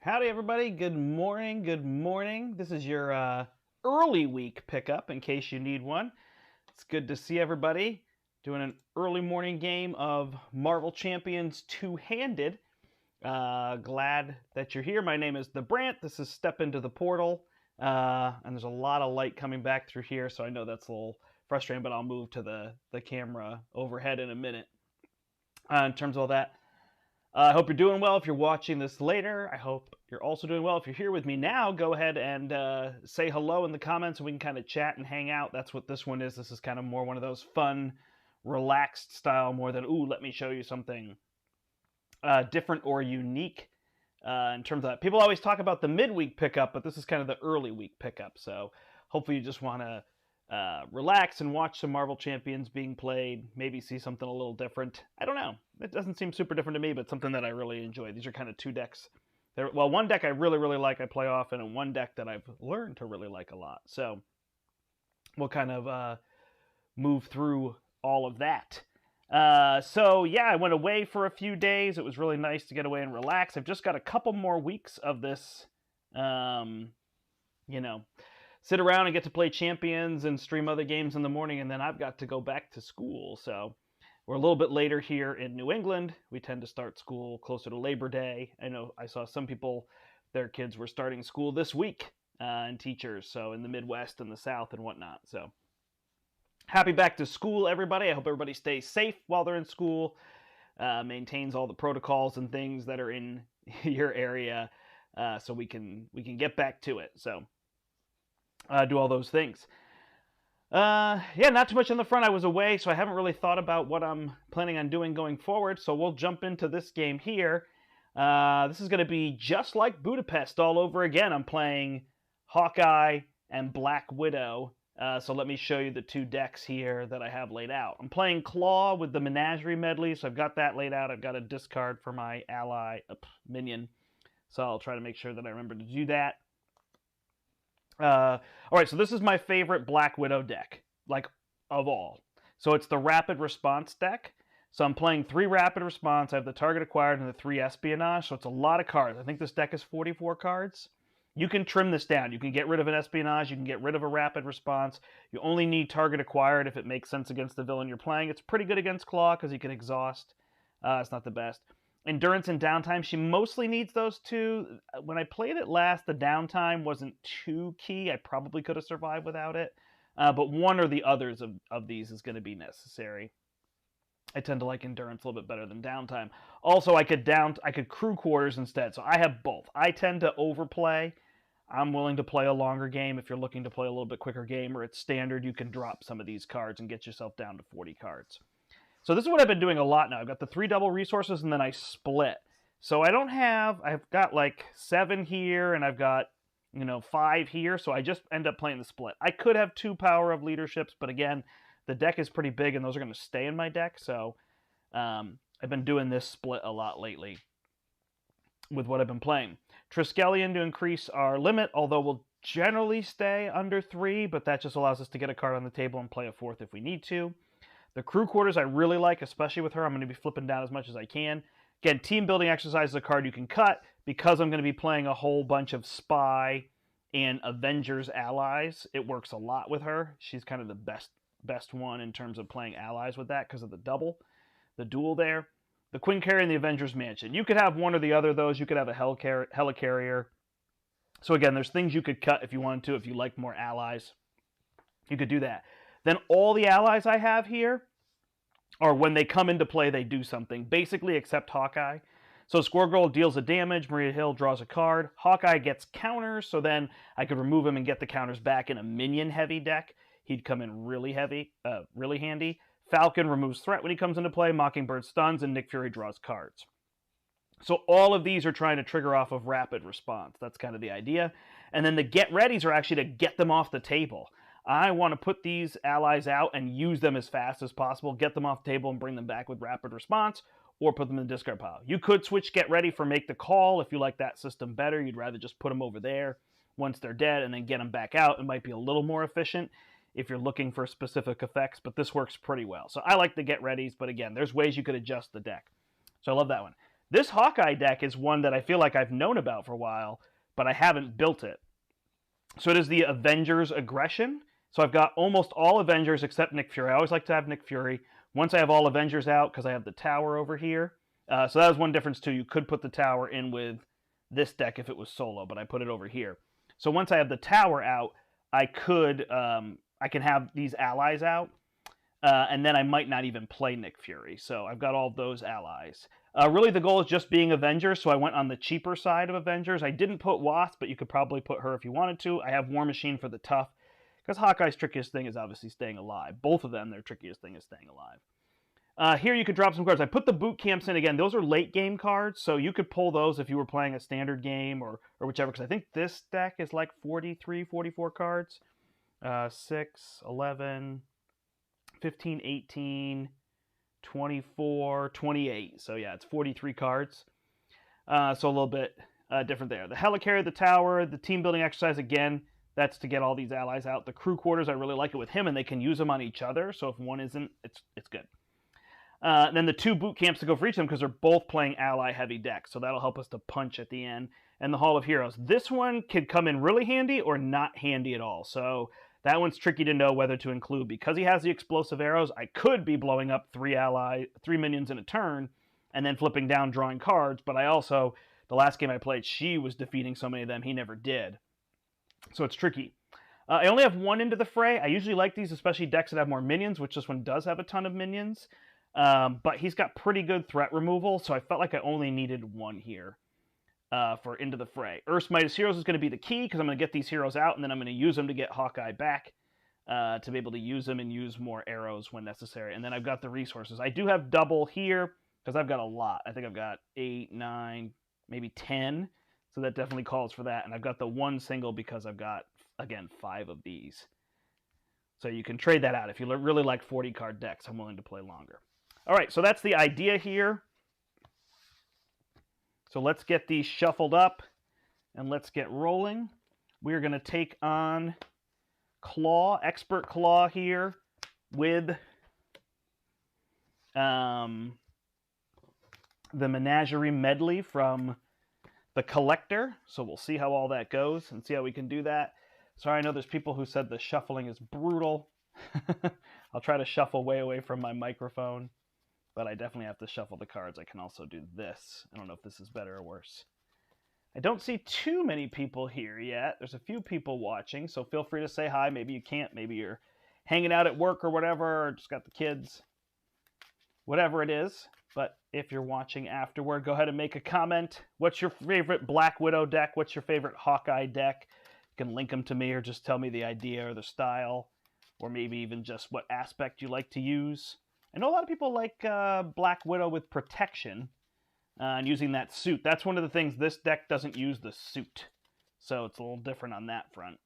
Howdy, everybody. Good morning. Good morning. This is your early week pickup in case you need one. It's good to see everybody doing an early morning game of Marvel Champions two-handed. Glad that you're here. My name is the Brandt. This is Step Into the Portal. And there's a lot of light coming back through here, so I know that's a little frustrating, but I'll move to the camera overhead in a minute. In terms of all that, I hope you're doing well if you're watching this later. I hope you're also doing well if you're here with me now. Go ahead and say hello in the comments and we can kind of chat and hang out. That's what this one is. This is kind of more one of those fun, relaxed style more than, ooh, let me show you something different or unique in terms of that. People always talk about the midweek pickup, but this is kind of the early week pickup. So hopefully you just want to relax and watch some Marvel Champions being played, maybe see something a little different. I don't know. It doesn't seem super different to me, but something that I really enjoy. These are kind of two decks. Well, one deck I really like, I play often, and one deck that I've learned to really like a lot. So we'll kind of move through all of that. So yeah, I went away for a few days. It was really nice to get away and relax. I've just got a couple more weeks of this, sit around and get to play Champions and stream other games in the morning, and then I've got to go back to school. So we're a little bit later here in New England. We tend to start school closer to Labor Day. I know I saw some people, their kids were starting school this week, and teachers, so in the Midwest and the South and whatnot. So happy back to school, everybody. I hope everybody stays safe while they're in school, maintains all the protocols and things that are in your area, so we can get back to it. So do all those things. Yeah, not too much on the front. I was away, so I haven't really thought about what I'm planning on doing going forward. So we'll jump into this game here. This is going to be just like Budapest all over again. I'm playing Hawkeye and Black Widow. So let me show you the two decks here that I have laid out. I'm playing Klaw with the Menagerie Medley, so I've got that laid out. I've got a discard for my ally minion, so I'll try to make sure that I remember to do that. All right, so this is my favorite Black Widow deck, like, of all. So it's the Rapid Response deck. So I'm playing 3 Rapid Response. I have the target acquired and the 3 Espionage, so it's a lot of cards. I think this deck is 44 cards. You can trim this down. You can get rid of an Espionage. You can get rid of a Rapid Response. You only need target acquired if it makes sense against the villain you're playing. It's pretty good against Klaw because he can exhaust. It's not the best. Endurance and downtime, she mostly needs those two. When I played it last, the downtime wasn't too key. I probably could have survived without it. But one or the others of these is going to be necessary. I tend to like endurance a little bit better than downtime. Also, I could crew quarters instead. So I have both. I tend to overplay. I'm willing to play a longer game. If you're looking to play a little bit quicker game or it's standard, you can drop some of these cards and get yourself down to 40 cards. So this is what I've been doing a lot now. I've got the 3 double resources and then I split. So I've got like 7 here and I've got, 5 here. So I just end up playing the split. I could have 2 power of leaderships, but again, the deck is pretty big and those are going to stay in my deck. So I've been doing this split a lot lately with what I've been playing. Triskelion to increase our limit, although we'll generally stay under 3, but that just allows us to get a card on the table and play a 4th if we need to. The crew quarters I really like, especially with her. I'm going to be flipping down as much as I can. Again, team building exercise is a card you can cut because I'm going to be playing a whole bunch of Spy and Avengers allies. It works a lot with her. She's kind of the best one in terms of playing allies with that because of the duel there. The Quincarrier and the Avengers Mansion. You could have one or the other of those. You could have a Helicarrier. So again, there's things you could cut if you wanted to, if you like more allies. You could do that. Then all the allies I have here are when they come into play, they do something, basically except Hawkeye. So Squirrel Girl deals a damage, Maria Hill draws a card, Hawkeye gets counters, so then I could remove him and get the counters back in a minion-heavy deck. He'd come in really handy. Falcon removes threat when he comes into play, Mockingbird stuns, and Nick Fury draws cards. So all of these are trying to trigger off of Rapid Response. That's kind of the idea. And then the get-readies are actually to get them off the table. I want to put these allies out and use them as fast as possible, get them off the table and bring them back with Rapid Response, or put them in the discard pile. You could switch Get Ready for Make the Call if you like that system better. You'd rather just put them over there once they're dead and then get them back out. It might be a little more efficient if you're looking for specific effects, but this works pretty well. So I like the Get Readies, but again, there's ways you could adjust the deck. So I love that one. This Hawkeye deck is one that I feel like I've known about for a while, but I haven't built it. So it is the Avengers Aggression. So I've got almost all Avengers except Nick Fury. I always like to have Nick Fury. Once I have all Avengers out, because I have the tower over here. So that was one difference too. You could put the tower in with this deck if it was solo, but I put it over here. So once I have the tower out, I can have these allies out, and then I might not even play Nick Fury. So I've got all those allies. Really, the goal is just being Avengers, so I went on the cheaper side of Avengers. I didn't put Wasp, but you could probably put her if you wanted to. I have War Machine for the tough, because Hawkeye's trickiest thing is obviously staying alive. Both of them, their trickiest thing is staying alive. Here you could drop some cards. I put the boot camps in again. Those are late game cards, so you could pull those if you were playing a standard game or whichever, because I think this deck is like 43, 44 cards. 6, 11, 15, 18, 24, 28. So yeah, it's 43 cards. So a little bit different there. The Helicarrier, the Tower, the team building exercise, again, that's to get all these allies out. The Crew Quarters, I really like it with him, and they can use them on each other. So if one isn't, it's good. Then the 2 boot camps to go for each of them because they're both playing ally-heavy decks. So that'll help us to punch at the end. And the Hall of Heroes. This one could come in really handy or not handy at all. So that one's tricky to know whether to include. Because he has the explosive arrows, I could be blowing up 3 minions in a turn and then flipping down, drawing cards. But I also, the last game I played, she was defeating so many of them, he never did. So it's tricky. I only have 1 into the fray. I usually like these, especially decks that have more minions, which this one does have a ton of minions. But he's got pretty good threat removal, so I felt like I only needed 1 here for Into the Fray. Earth's Mightiest Heroes is going to be the key, because I'm going to get these heroes out, and then I'm going to use them to get Hawkeye back, to be able to use them and use more arrows when necessary. And then I've got the resources. I do have double here, because I've got a lot. I think I've got 8, 9, maybe 10, so that definitely calls for that. And I've got the 1 single because I've got, again, 5 of these. So you can trade that out. If you really like 40-card decks, I'm willing to play longer. All right, so that's the idea here. So let's get these shuffled up and let's get rolling. We're going to take on Klaw, Expert Klaw here with the Menagerie Medley from the Collector. So we'll see how all that goes and see how we can do that. Sorry, I know there's people who said the shuffling is brutal. I'll try to shuffle way away from my microphone. But I definitely have to shuffle the cards. I can also do this. I don't know if this is better or worse. I don't see too many people here yet. There's a few people watching, so feel free to say hi. Maybe you can't. Maybe you're hanging out at work or whatever, or just got the kids. Whatever it is. But if you're watching afterward, go ahead and make a comment. What's your favorite Black Widow deck? What's your favorite Hawkeye deck? You can link them to me or just tell me the idea or the style, or maybe even just what aspect you like to use. I know a lot of people like Black Widow with protection and using that suit. That's one of the things. This deck doesn't use the suit, so it's a little different on that front.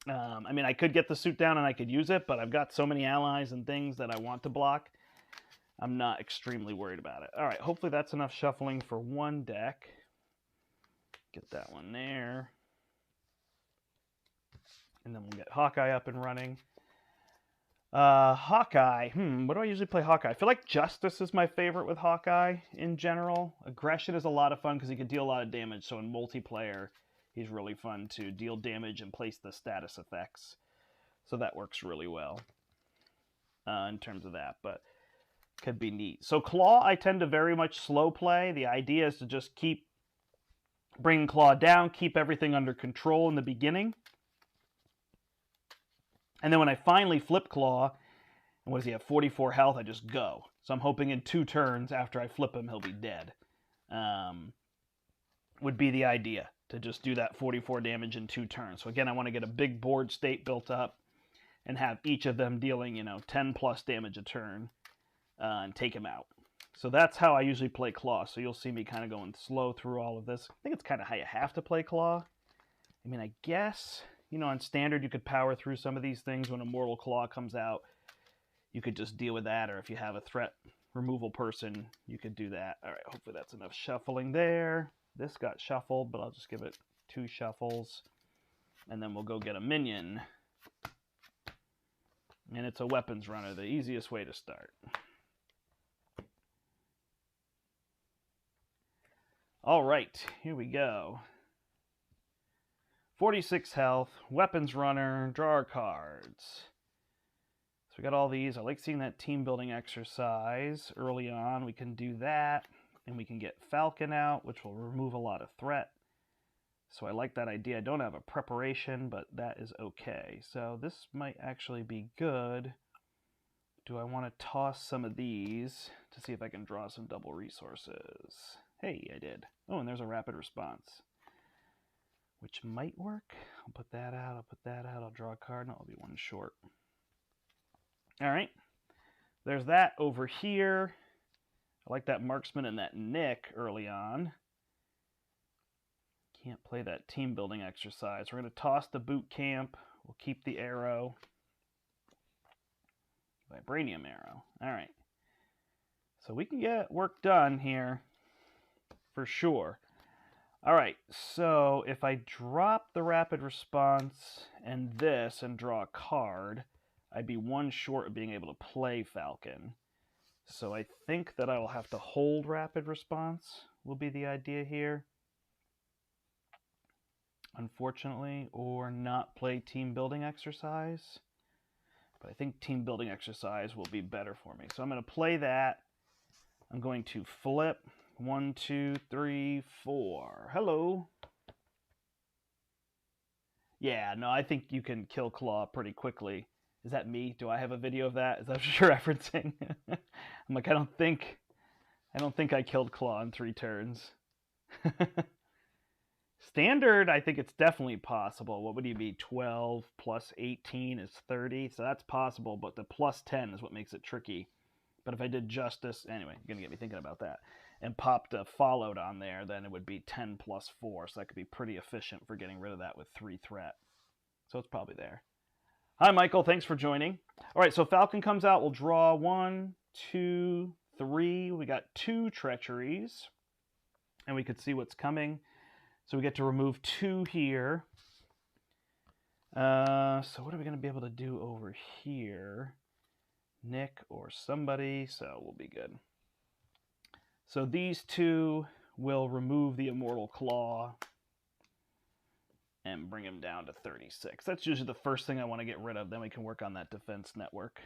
I mean, I could get the suit down and I could use it, but I've got so many allies and things that I want to block. I'm not extremely worried about it. All right, hopefully that's enough shuffling for 1 deck. Get that one there. And then we'll get Hawkeye up and running. Hawkeye. What do I usually play Hawkeye? I feel like Justice is my favorite with Hawkeye in general. Aggression is a lot of fun because he can deal a lot of damage. So in multiplayer, he's really fun to deal damage and place the status effects. So that works really well in terms of that, but could be neat. So Klaw, I tend to very much slow play. The idea is to just keep bringing Klaw down, keep everything under control in the beginning. And then when I finally flip Klaw, and what does he have, 44 health, I just go. So I'm hoping in 2 turns after I flip him, he'll be dead. Would be the idea, to just do that 44 damage in 2 turns. So again, I want to get a big board state built up and have each of them dealing, 10 plus damage a turn and take him out. So that's how I usually play Klaw. So you'll see me kind of going slow through all of this. I think it's kind of how you have to play Klaw. I mean, I guess... on standard, you could power through some of these things. When a Mortal Klaw comes out, you could just deal with that. Or if you have a threat removal person, you could do that. All right, hopefully that's enough shuffling there. This got shuffled, but I'll just give it 2 shuffles. And then we'll go get a minion. And it's a weapons runner, the easiest way to start. All right, here we go. 46 health, weapons runner, draw our cards. So we got all these. I like seeing that team building exercise early on. We can do that, and we can get Falcon out, which will remove a lot of threat. So I like that idea. I don't have a preparation, but that is okay. So this might actually be good. Do I want to toss some of these to see if I can draw some double resources? Hey, I did. Oh, and there's a rapid response, which might work. I'll put that out. I'll put that out. I'll draw a card, and I'll be one short. All right. There's that over here. I like that marksman and that Nick early on. Can't play that team building exercise. We're going to toss the boot camp. We'll keep the arrow. Vibranium arrow. All right. So we can get work done here for sure. All right. So if I drop the rapid response and this and draw a card, I'd be one short of being able to play Falcon. So I think that I will have to hold rapid response will be the idea here. Unfortunately, or not play team building exercise. But I think team building exercise will be better for me. So I'm going to play that. I'm going to flip. 1, 2, 3, 4. Hello. Yeah, no, I think you can kill Klaw pretty quickly. Is that me? Do I have a video of that? Is that what you're referencing? I'm like, I don't think I killed Klaw in 3 turns. Standard, I think it's definitely possible. What would he be? 12 plus 18 is 30. So that's possible, but the plus 10 is what makes it tricky. But if I did justice, anyway, you're going to get me thinking about that, and popped a followed on there, then it would be 10 plus 4. So that could be pretty efficient for getting rid of that with 3 threat. So it's probably there. Hi, Michael. Thanks for joining. All right, so Falcon comes out. We'll draw 1, 2, 3. We got 2 treacheries, and we could see what's coming. So we get to remove 2 here. So what are we going to be able to do over here? Nick or somebody, so we'll be good. So these 2 will remove the Immortal Klaw and bring him down to 36. That's usually the first thing I want to get rid of. Then we can work on that defense network.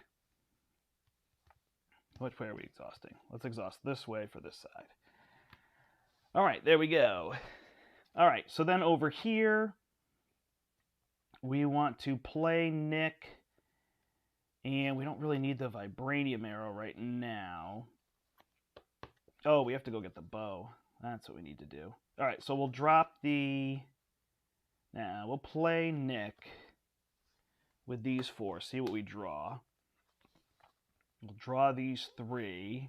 Which way are we exhausting? Let's exhaust this way for this side. All right, there we go. All right, so then over here, we want to play Nick, and we don't really need the Vibranium arrow right now. Oh, we have to go get the bow. That's what we need to do. All right, so we'll drop the... Now, we'll play Nick with these 4, see what we draw. We'll draw these 3.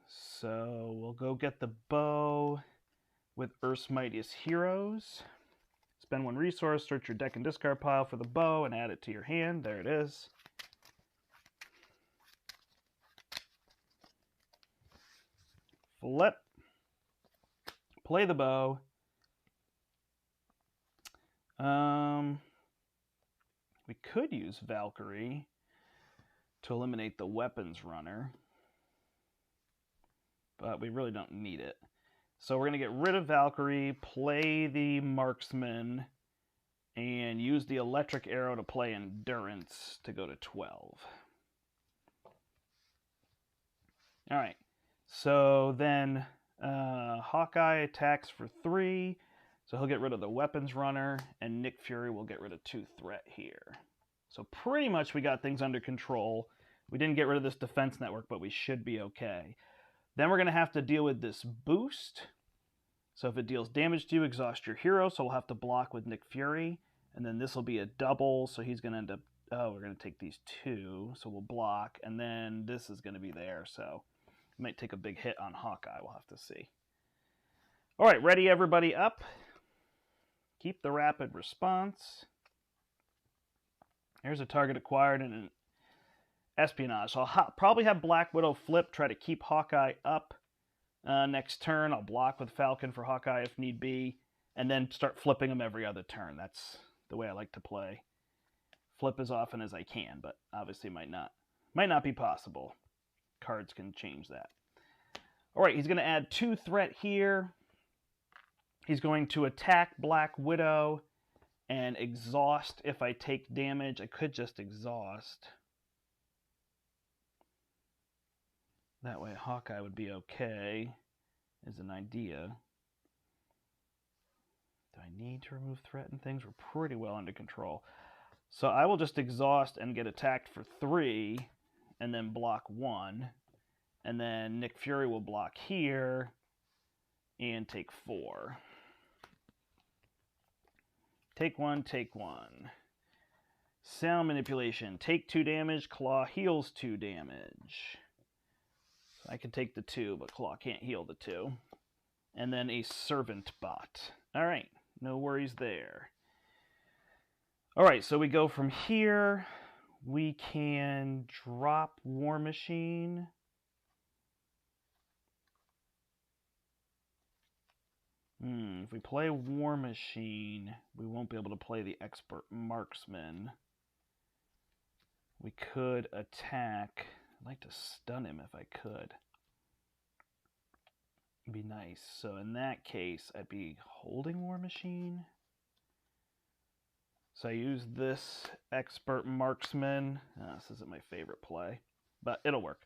So we'll go get the bow with Earth's Mightiest Heroes. Spend 1 resource, search your deck and discard pile for the bow, and add it to your hand. There it is. Flip. Play the bow. We could use Valkyrie to eliminate the weapons runner, but we really don't need it. So we're going to get rid of Valkyrie, play the marksman, and use the electric arrow to play endurance to go to 12. All right, so then Hawkeye attacks for 3. So he'll get rid of the weapons runner, and Nick Fury will get rid of 2 threat here. So pretty much we got things under control. We didn't get rid of this defense network, but we should be okay. Then we're going to have to deal with this boost. So if it deals damage to you, exhaust your hero. So we'll have to block with Nick Fury. And then this will be a double, so he's going to end up... Oh, we're going to take these 2, so we'll block. And then this is going to be there, so we might take a big hit on Hawkeye. We'll have to see. All right, ready everybody up. Keep the rapid response. Here's a target acquired in an espionage. So I'll probably have Black Widow flip, try to keep Hawkeye up. Next turn, I'll block with Falcon for Hawkeye if need be, and then start flipping him every other turn. That's the way I like to play. Flip as often as I can, but obviously might not be possible. Cards can change that. All right, he's going to add 2 threat here. He's going to attack Black Widow and exhaust if I take damage. I could just exhaust. That way Hawkeye would be okay, is an idea. Do I need to remove threat and things? We're pretty well under control. So I will just exhaust and get attacked for 3, and then block 1. And then Nick Fury will block here and take 4. Take 1, take 1. Sound manipulation. Take 2 damage. Klaw heals 2 damage. So I can take the 2, but Klaw can't heal the 2. And then a servant bot. All right, no worries there. All right, so we go from here. We can drop War Machine. If we play War Machine, we won't be able to play the Expert Marksman. We could attack. I'd like to stun him if I could. It'd be nice. So in that case, I'd be holding War Machine. So I use this Expert Marksman. This isn't my favorite play, but it'll work.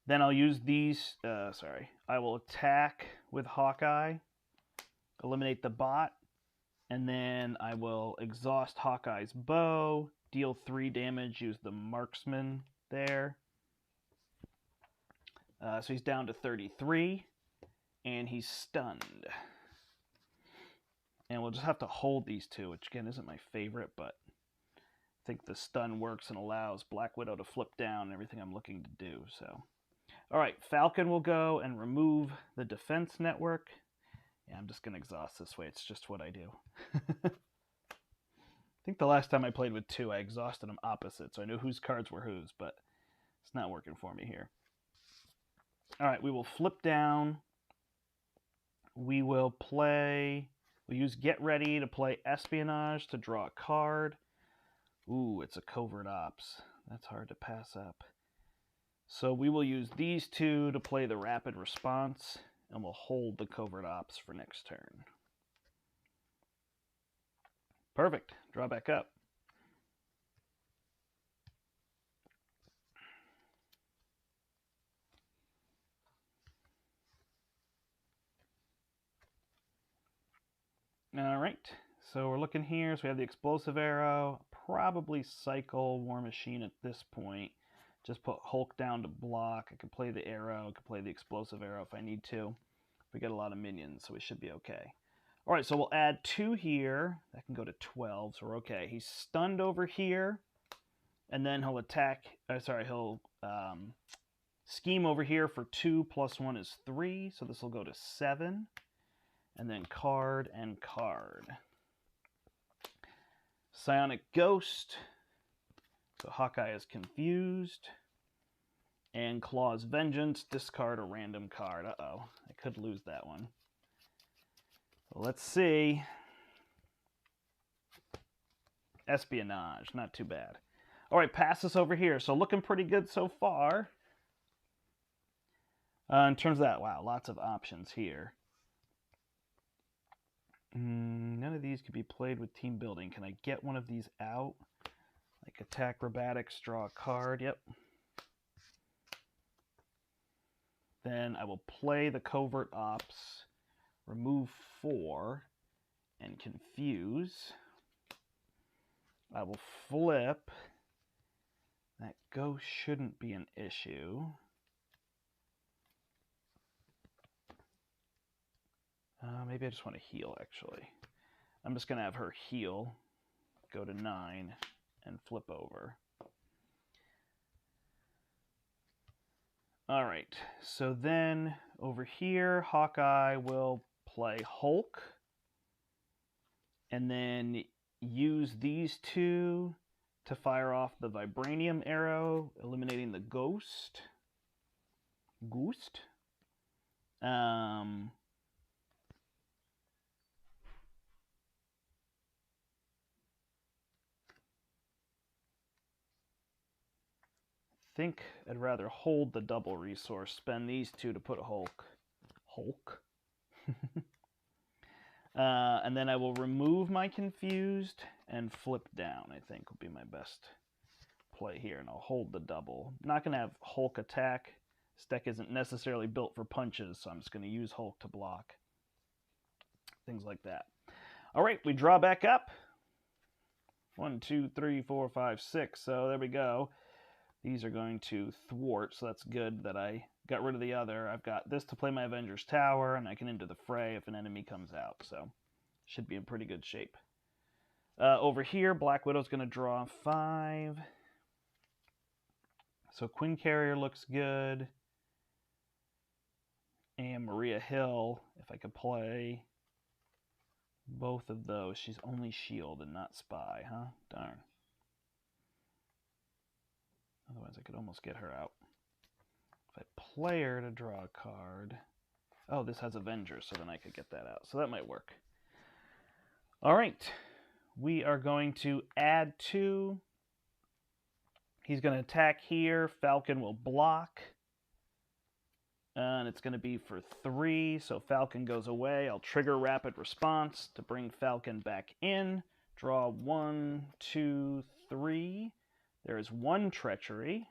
Then I'll use these. I will attack with Hawkeye. Eliminate the bot, and then I will exhaust Hawkeye's bow, deal 3 damage, use the marksman there. So he's down to 33, and he's stunned. And we'll just have to hold these 2, which again isn't my favorite, but I think the stun works and allows Black Widow to flip down everything I'm looking to do. So, all right, Falcon will go and remove the defense network. Yeah, I'm just going to exhaust this way. It's just what I do. I think the last time I played with 2, I exhausted them opposite, so I knew whose cards were whose, but it's not working for me here. All right, we will flip down. We will use Get Ready to play Espionage to draw a card. Ooh, it's a Covert Ops. That's hard to pass up. So we will use these 2 to play the Rapid Response, and we'll hold the Covert Ops for next turn. Perfect. Draw back up. All right. So we're looking here. So we have the Explosive Arrow. Probably cycle War Machine at this point. Just put Hulk down to block. I could play the arrow. I could play the Explosive Arrow if I need to. We get a lot of minions, so we should be okay. All right, so we'll add 2 here. That can go to 12, so we're okay. He's stunned over here, and then he'll attack. He'll scheme over here for 2 plus 1 is 3, so this will go to 7. And then card and card. Psionic Ghost. So Hawkeye is confused. And Klaw's Vengeance. Discard a random card. Uh-oh. I could lose that one. Well, let's see. Espionage. Not too bad. All right, pass this over here. So looking pretty good so far. In terms of that, wow, lots of options here. None of these could be played with team building. Can I get one of these out? Like attack acrobatics, draw a card. Yep. Then I will play the Covert Ops, remove 4, and confuse. I will flip. That ghost shouldn't be an issue. Maybe I just want to heal, actually. I'm just going to have her heal, go to 9, and flip over. All right, so then over here, Hawkeye will play Hulk, and then use these 2 to fire off the Vibranium Arrow, eliminating the Ghost. think I'd rather hold the double resource, spend these 2 to put a Hulk. And then I will remove my Confused and flip down, I think would be my best play here. And I'll hold the double. I'm not going to have Hulk attack. This deck isn't necessarily built for punches, so I'm just going to use Hulk to block. Things like that. All right, we draw back up. 1, 2, 3, 4, 5, 6. So there we go. These are going to thwart, so that's good that I got rid of the other. I've got this to play my Avengers Tower, and I can enter the fray if an enemy comes out. So should be in pretty good shape. Over here, Black Widow's going to draw 5. So Quinn Carrier looks good. And Maria Hill, if I could play both of those. She's only shield and not spy, huh? Darn. Otherwise, I could almost get her out. If I play her to draw a card... Oh, this has Avengers, so then I could get that out. So that might work. All right. We are going to add 2. He's going to attack here. Falcon will block. And it's going to be for 3, so Falcon goes away. I'll trigger Rapid Response to bring Falcon back in. Draw 1, 2, 3. There is 1 Treachery.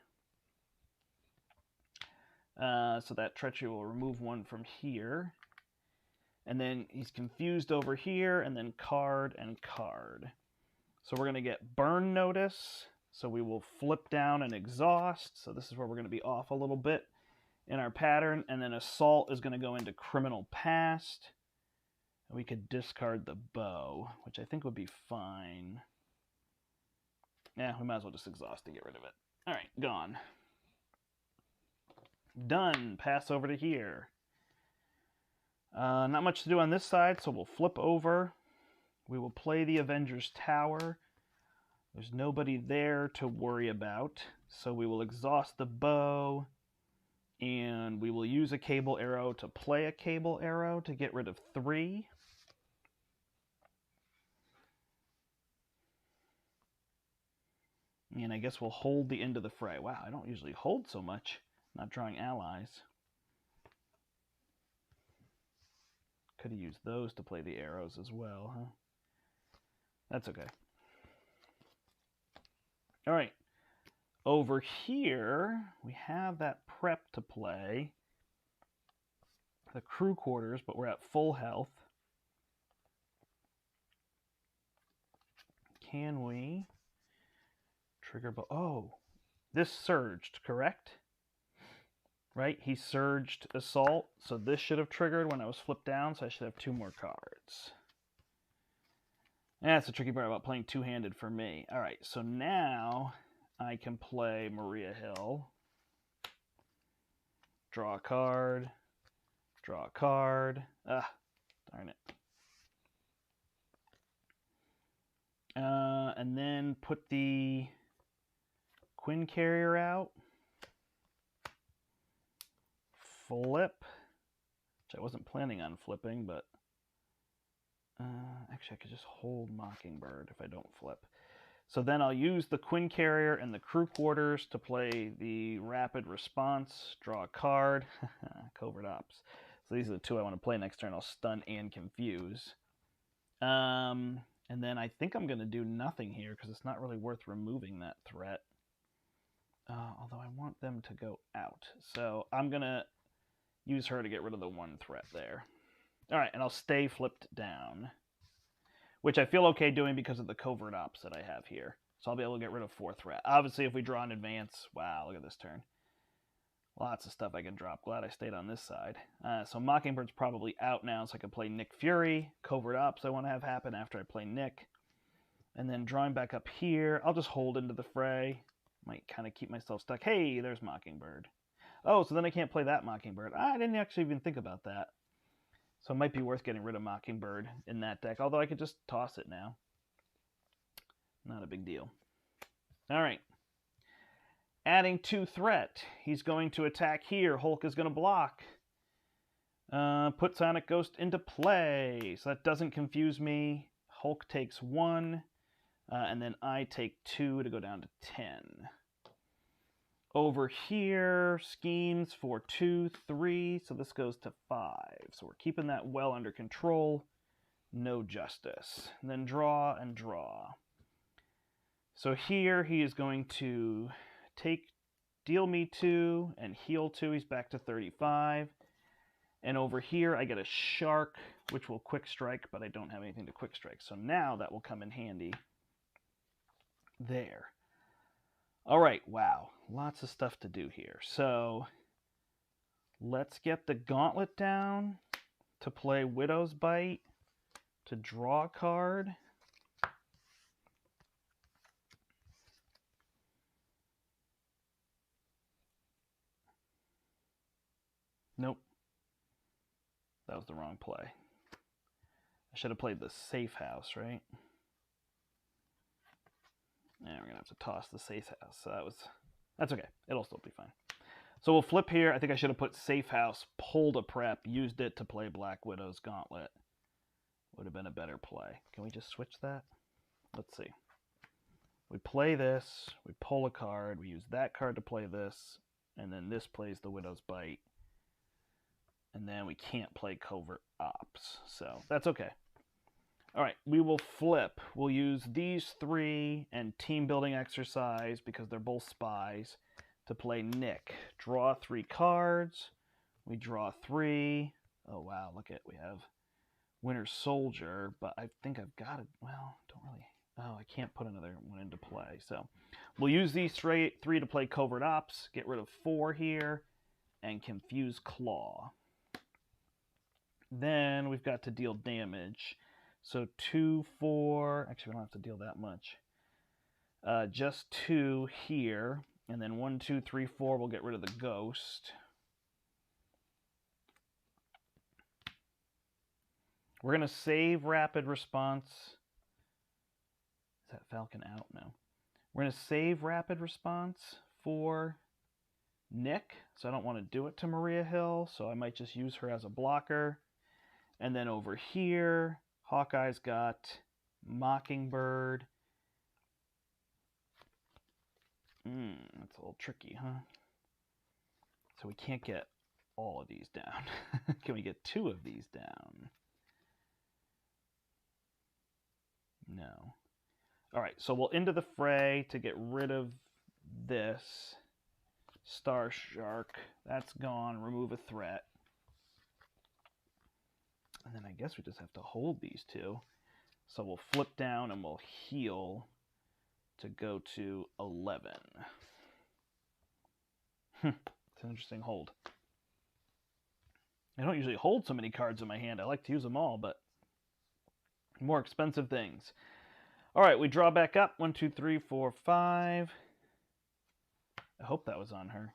So that Treachery will remove 1 from here. And then he's Confused over here, and then card and card. So we're going to get Burn Notice. So we will flip down and Exhaust. So this is where we're going to be off a little bit in our pattern. And then Assault is going to go into Criminal Past. And we could discard the bow, which I think would be fine. Yeah, we might as well just exhaust to get rid of it. All right, gone. Done. Pass over to here. Not much to do on this side, so we'll flip over. We will play the Avengers Tower. There's nobody there to worry about, so we will exhaust the bow, and we will use a Cable Arrow to play a Cable Arrow to get rid of 3. And I guess we'll hold the end of the fray. Wow, I don't usually hold so much. Not drawing allies. Could have used those to play the arrows as well, huh? That's okay. All right. Over here, we have that prep to play. The crew quarters, but we're at full health. Can we trigger? Oh, this surged, correct? Right? He surged Assault, so this should have triggered when I was flipped down, so I should have 2 more cards. That's the tricky part about playing two-handed for me. All right, so now I can play Maria Hill. Draw a card. Draw a card. Ah, darn it. And then put the Quinn Carrier out. Flip. Which I wasn't planning on flipping, but... actually, I could just hold Mockingbird if I don't flip. So then I'll use the Quinn Carrier and the crew quarters to play the Rapid Response. Draw a card. Covert Ops. So these are the 2 I want to play next turn. I'll stun and confuse. And then I think I'm going to do nothing here because it's not really worth removing that threat. Although I want them to go out. So I'm going to use her to get rid of the 1 threat there. All right, and I'll stay flipped down, which I feel okay doing because of the Covert Ops that I have here. So I'll be able to get rid of 4 threat. Obviously, if we draw in advance, wow, look at this turn. Lots of stuff I can drop. Glad I stayed on this side. So Mockingbird's probably out now, so I can play Nick Fury. Covert Ops I want to have happen after I play Nick. And then drawing back up here, I'll just hold into the fray. Might kind of keep myself stuck. Hey, there's Mockingbird. Oh, so then I can't play that Mockingbird. I didn't actually even think about that. So it might be worth getting rid of Mockingbird in that deck, although I could just toss it now. Not a big deal. All right. Adding 2 threat. He's going to attack here. Hulk is going to block. Put Sonic Ghost into play. So that doesn't confuse me. Hulk takes 1. And then I take 2 to go down to 10. Over here, schemes for 2, 3, so this goes to 5. So we're keeping that well under control. No justice. And then draw and draw. So here he is going to deal me 2 and heal 2. He's back to 35. And over here I get a shark, which will quick strike, but I don't have anything to quick strike. So now that will come in handy. There. All right, wow. Lots of stuff to do here. So let's get the gauntlet down to play Widow's Bite, to draw a card. Nope. That was the wrong play. I should have played the safe house, right? Yeah, we're going to have to toss the safe house. So that's okay. It'll still be fine. So we'll flip here. I think I should have put safe house, pulled a prep, used it to play Black Widow's Gauntlet. Would have been a better play. Can we just switch that? Let's see. We play this, we pull a card, we use that card to play this, and then this plays the Widow's Bite. And then we can't play Covert Ops. So that's okay. All right, we will flip. We'll use these 3 and Team Building Exercise, because they're both spies, to play Nick. Draw 3 cards. We draw 3. Oh, wow, look at, we have Winter Soldier, but I think I've got it. Well, don't really. Oh, I can't put another one into play. So we'll use these 3 to play Covert Ops, get rid of 4 here, and confuse Klaw. Then we've got to deal damage. So 2, 4, actually we don't have to deal that much. Just 2 here, and then 1, 2, 3, 4, we'll get rid of the ghost. We're going to save rapid response. Is that Falcon out? No. We're going to save rapid response for Nick, so I don't want to do it to Maria Hill, so I might just use her as a blocker. And then over here, Hawkeye's got Mockingbird. That's a little tricky, huh? So we can't get all of these down. Can we get 2 of these down? No. All right, so we'll into the fray to get rid of this. Star Shark, that's gone. Remove a threat. And then I guess we just have to hold these 2. So we'll flip down and we'll heal to go to 11. It's an interesting hold. I don't usually hold so many cards in my hand. I like to use them all, but more expensive things. All right, we draw back up. 1, 2, 3, 4, 5. I hope that was on her.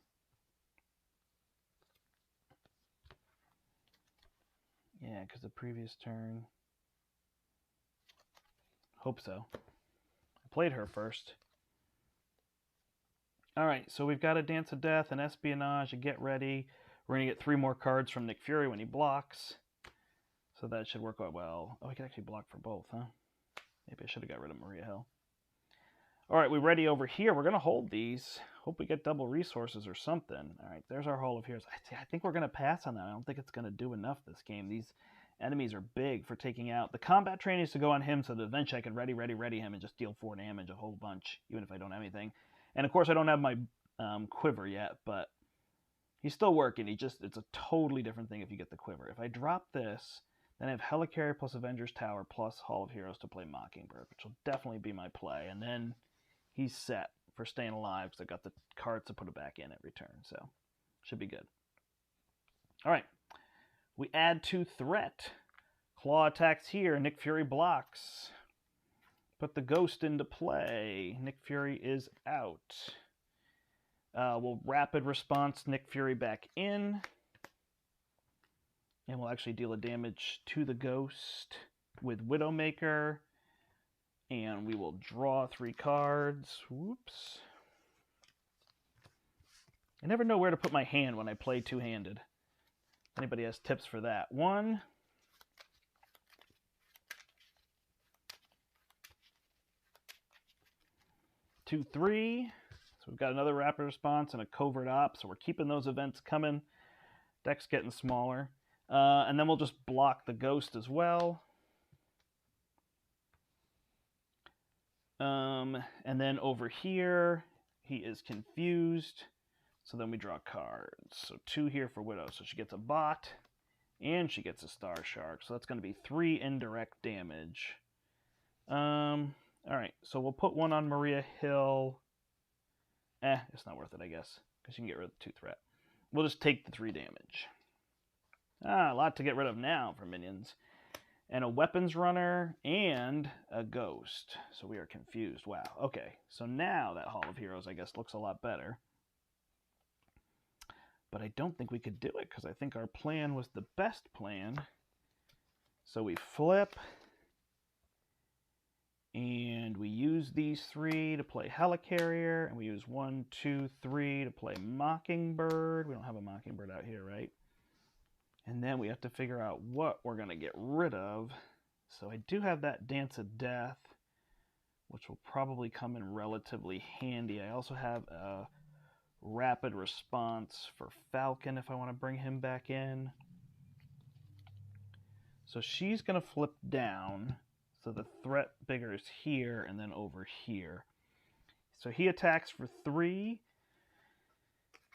Yeah, because the previous turn. Hope so. I played her first. All right, so we've got a Dance of Death, an Espionage, a Get Ready. We're going to get 3 more cards from Nick Fury when he blocks. So that should work out well. Oh, he can actually block for both, huh? Maybe I should have got rid of Maria Hill. All right, we ready over here. We're going to hold these. Hope we get double resources or something. All right, there's our Hall of Heroes. I think we're going to pass on that. I don't think it's going to do enough this game. These enemies are big for taking out. The combat train needs to go on him so that eventually I can ready him and just deal 4 damage, a whole bunch, even if I don't have anything. And, of course, I don't have my quiver yet, but he's still working. It's a totally different thing if you get the quiver. If I drop this, then I have Helicarrier plus Avengers Tower plus Hall of Heroes to play Mockingbird, which will definitely be my play. And then he's set for staying alive because I got the cards to put it back in every turn, so should be good. All right, we add to threat. Klaw attacks here. Nick Fury blocks. Put the ghost into play. Nick Fury is out. We'll rapid response Nick Fury back in. And we'll actually deal a damage to the ghost with Widowmaker. And we will draw 3 cards. Whoops. I never know where to put my hand when I play two-handed. Anybody has tips for that? 1. 2, 3. So we've got another rapid response and a covert op, so we're keeping those events coming. Deck's getting smaller. And then we'll just block the ghost as well. And then over here, he is confused. So then we draw cards. So 2 here for Widow. So she gets a bot, and she gets a Star Shark. So that's going to be 3 indirect damage. All right, so we'll put 1 on Maria Hill. It's not worth it, I guess, because you can get rid of the 2 threat. We'll just take the 3 damage. A lot to get rid of now for minions. And a weapons runner and a ghost. So we are confused. Wow, okay. So now that Hall of Heroes, I guess, looks a lot better. But I don't think we could do it, because I think our plan was the best plan. So we flip. And we use these 3 to play Helicarrier. And we use 1, 2, 3 to play Mockingbird. We don't have a Mockingbird out here, right? And then we have to figure out what we're going to get rid of. So I do have that Dance of Death, which will probably come in relatively handy. I also have a Rapid Response for Falcon if I want to bring him back in. So she's going to flip down. So the threat bigger is here and then over here. So he attacks for 3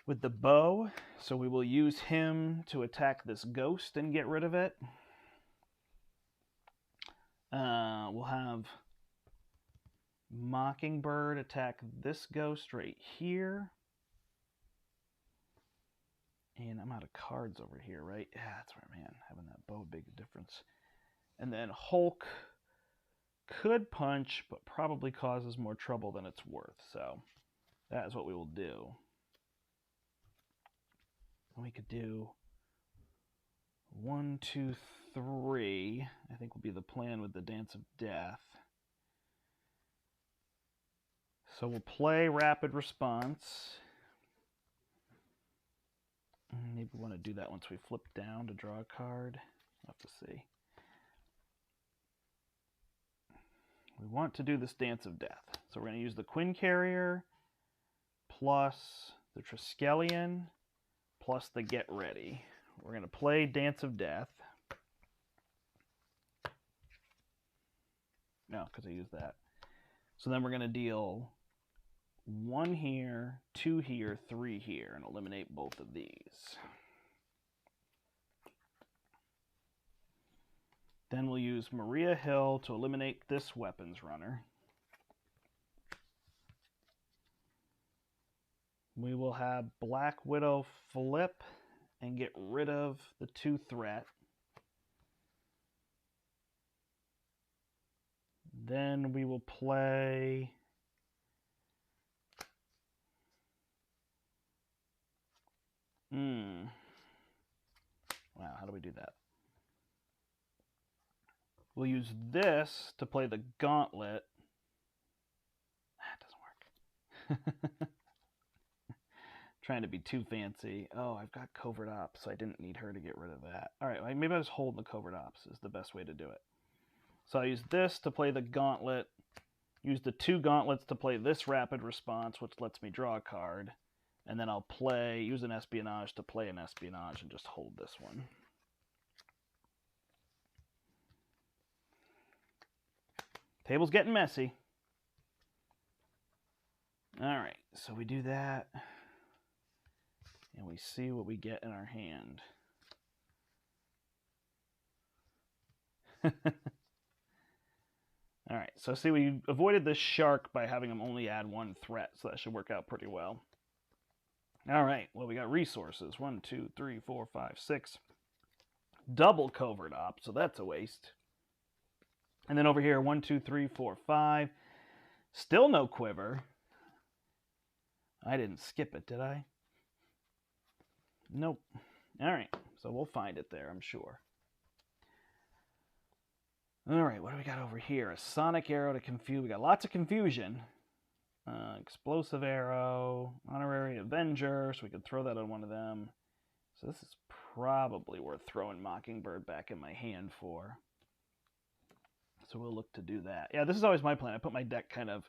with the bow. So we will use him to attack this ghost and get rid of it. We'll have Mockingbird attack this ghost right here. And I'm out of cards over here, right? Yeah, that's right, man. Having that bow, big difference. And then Hulk could punch, but probably causes more trouble than it's worth. So that is what we will do. And we could do 1, 2, 3. I think will be the plan with the Dance of Death. So we'll play Rapid Response. Maybe we want to do that once we flip down to draw a card. We'll have to see. We want to do this Dance of Death. So we're going to use the Quinn Carrier plus the Triskelion plus the Get Ready. We're going to play Dance of Death. No, because I used that. So then we're going to deal 1 here, 2 here, 3 here, and eliminate both of these. Then we'll use Maria Hill to eliminate this weapons runner. We will have Black Widow flip and get rid of the 2 threat. Then we will play Wow, how do we do that? We'll use this to play the Gauntlet. That doesn't work. Trying to be too fancy. Oh, I've got Covert Ops, so I didn't need her to get rid of that. All right, maybe I'll just hold the Covert Ops is the best way to do it. So I use this to play the Gauntlet. Use the 2 gauntlets to play this Rapid Response, which lets me draw a card. And then I'll use an Espionage to play an Espionage and just hold this one. Table's getting messy. All right, so we do that. And we see what we get in our hand. All right, so see, we avoided this shark by having him only add 1 threat, so that should work out pretty well. All right, well, we got resources. 1, 2, 3, 4, 5, 6. Double Covert Op, so that's a waste. And then over here, 1, 2, 3, 4, 5. Still no quiver. I didn't skip it, did I? Nope. All right, so we'll find it there, I'm sure. All right, what do we got over here? A Sonic Arrow to confuse. We got lots of confusion. Explosive Arrow, Honorary Avenger, so we could throw that on one of them. So this is probably worth throwing Mockingbird back in my hand for. So we'll look to do that. Yeah, this is always my plan. I put my deck kind of,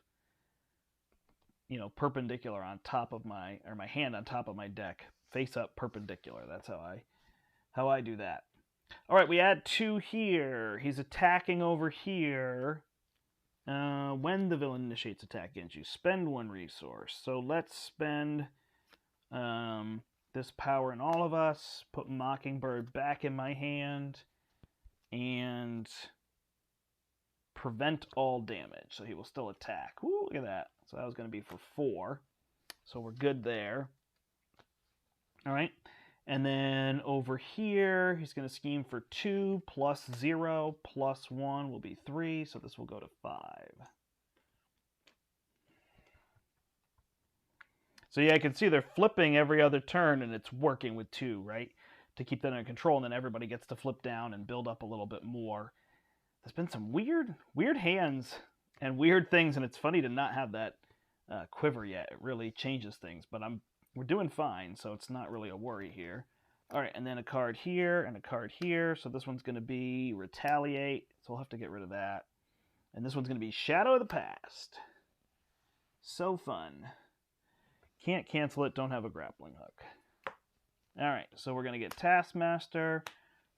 you know, perpendicular on top of my, or my hand on top of my deck, face up perpendicular. That's how I do that. All right, we add 2 here. He's attacking over here. When the villain initiates attack against you, spend 1 resource. So let's spend this power in all of us, put Mockingbird back in my hand, and prevent all damage. So he will still attack. Woo, look at that. So that was going to be for 4. So we're good there. All right. And then over here, he's going to scheme for 2 plus 0 plus 1 will be 3. So this will go to 5. So yeah, I can see they're flipping every other turn, and it's working with 2, right? To keep that under control, and then everybody gets to flip down and build up a little bit more. There's been some weird hands and weird things, and it's funny to not have that quiver yet. It really changes things, but we're doing fine, so it's not really a worry here. All right, and then a card here and a card here. So this one's going to be Retaliate, so we'll have to get rid of that. And this one's going to be Shadow of the Past. So fun. Can't cancel it, don't have a grappling hook. All right, so we're going to get Taskmaster.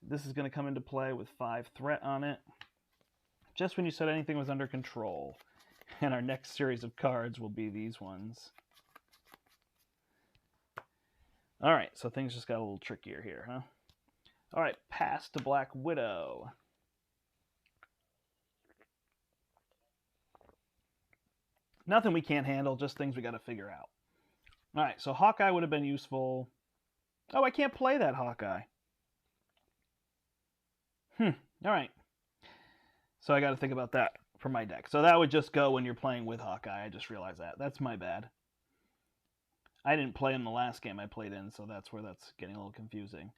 This is going to come into play with 5 threat on it. Just when you said anything was under control. And our next series of cards will be these ones. All right, so things just got a little trickier here, huh? All right, pass to Black Widow. Nothing we can't handle, just things we got to figure out. All right, so Hawkeye would have been useful. Oh, I can't play that Hawkeye. All right. So I got to think about that for my deck. So that would just go when you're playing with Hawkeye. I just realized that. That's my bad. I didn't play in the last game I played in, so that's where that's getting a little confusing.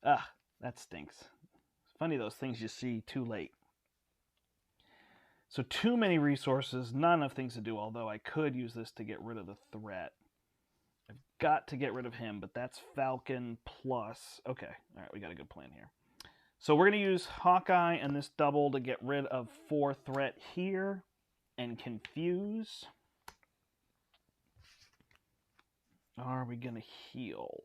Ah, that stinks. It's funny those things you see too late. So too many resources, not enough things to do, although I could use this to get rid of the threat. I've got to get rid of him, but that's Falcon plus... Okay, all right, we got a good plan here. So we're going to use Hawkeye and this double to get rid of 4 threat here and confuse. Are we going to heal?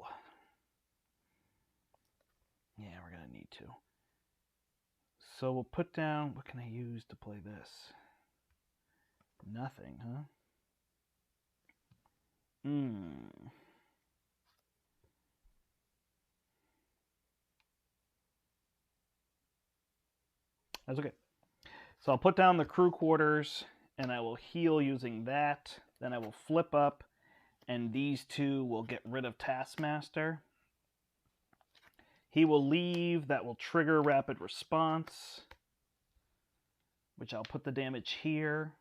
Yeah, we're going to need to. So we'll put down... What can I use to play this? Nothing, huh? That's okay. So I'll put down the crew quarters, and I will heal using that. Then I will flip up, and these 2 will get rid of Taskmaster. He will leave. That will trigger rapid response, which I'll put the damage here.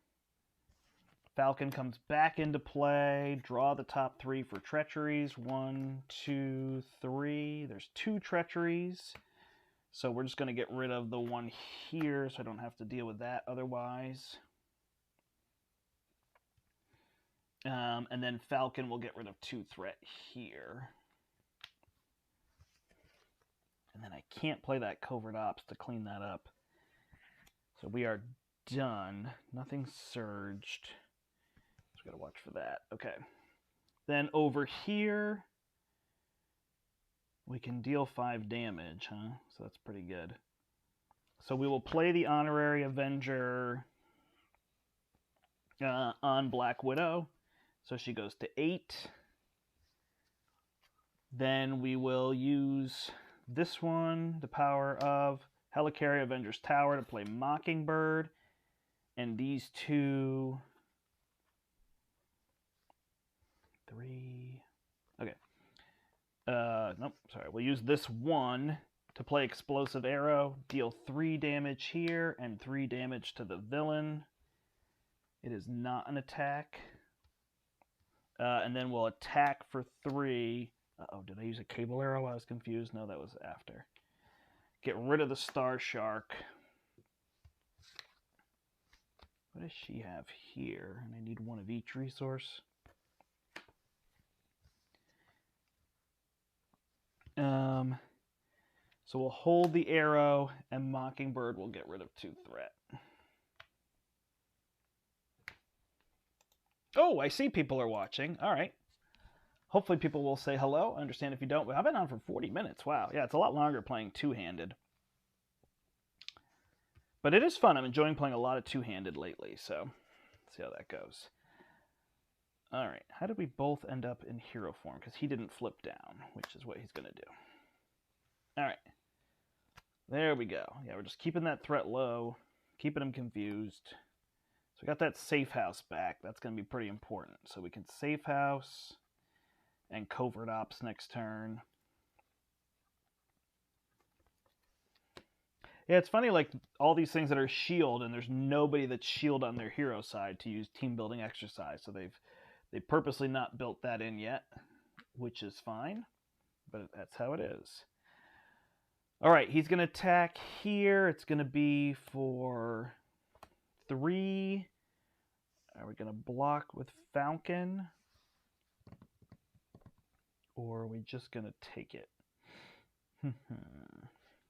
Falcon comes back into play. Draw the top 3 for treacheries. 1, 2, 3. There's 2 treacheries. So we're just going to get rid of the one here so I don't have to deal with that otherwise. And then Falcon will get rid of 2 threat here. And then I can't play that Covert Ops to clean that up. So we are done. Nothing surged. Just got to watch for that. Okay. Then over here, we can deal 5 damage, huh? So that's pretty good. So we will play the Honorary Avenger on Black Widow. So she goes to 8. Then we will use this one, the power of Helicarrier Avenger's Tower, to play Mockingbird. And these 2... 3... Okay. Nope, sorry. We'll use this 1 to play Explosive Arrow. Deal 3 damage here and 3 damage to the villain. It is not an attack. And then we'll attack for 3. Uh-oh, did I use a Cable Arrow? I was confused. No, that was after. Get rid of the Star Shark. What does she have here? And I need 1 of each resource. So we'll hold the arrow, and Mockingbird will get rid of 2 threat. Oh, I see people are watching. All right. Hopefully people will say hello. I understand if you don't. I've been on for 40 minutes. Wow. Yeah, it's a lot longer playing two-handed. But it is fun. I'm enjoying playing a lot of two-handed lately, so let's see how that goes. All right. How did we both end up in hero form? Because he didn't flip down, which is what he's going to do. All right. There we go. Yeah, we're just keeping that threat low, keeping him confused. So we got that safe house back. That's going to be pretty important. So we can safe house and covert ops next turn. Yeah, it's funny, like, all these things that are shield, and there's nobody that's shield on their hero side to use team building exercise. So they've purposely not built that in yet, which is fine, but that's how it is. All right, he's going to attack here. It's going to be for 3. Are we going to block with Falcon? Or are we just going to take it?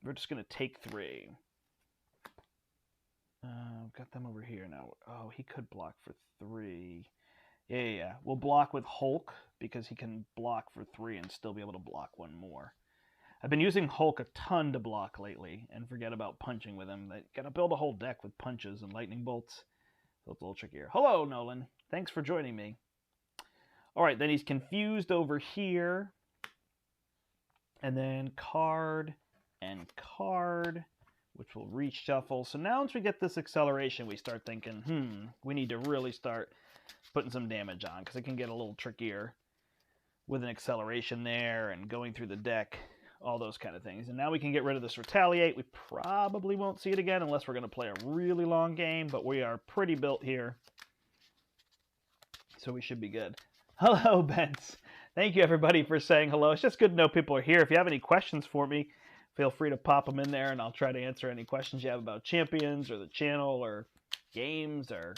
We're just going to take 3. Got them over here now. Oh, he could block for 3. Yeah. We'll block with Hulk because he can block for 3 and still be able to block 1 more. I've been using Hulk a ton to block lately and forget about punching with him. I gotta build a whole deck with punches and lightning bolts. So it's a little trickier. Hello, Nolan. Thanks for joining me. All right, then he's confused over here. And then card and card, which will reshuffle. So now once we get this acceleration, we start thinking, we need to really start putting some damage on because it can get a little trickier with an acceleration there and going through the deck, all those kind of things. And now we can get rid of this retaliate. We probably won't see it again unless we're going to play a really long game, but we are pretty built here. So we should be good. Hello, Bents. Thank you, everybody, for saying hello. It's just good to know people are here. If you have any questions for me, feel free to pop them in there, and I'll try to answer any questions you have about champions or the channel or games or...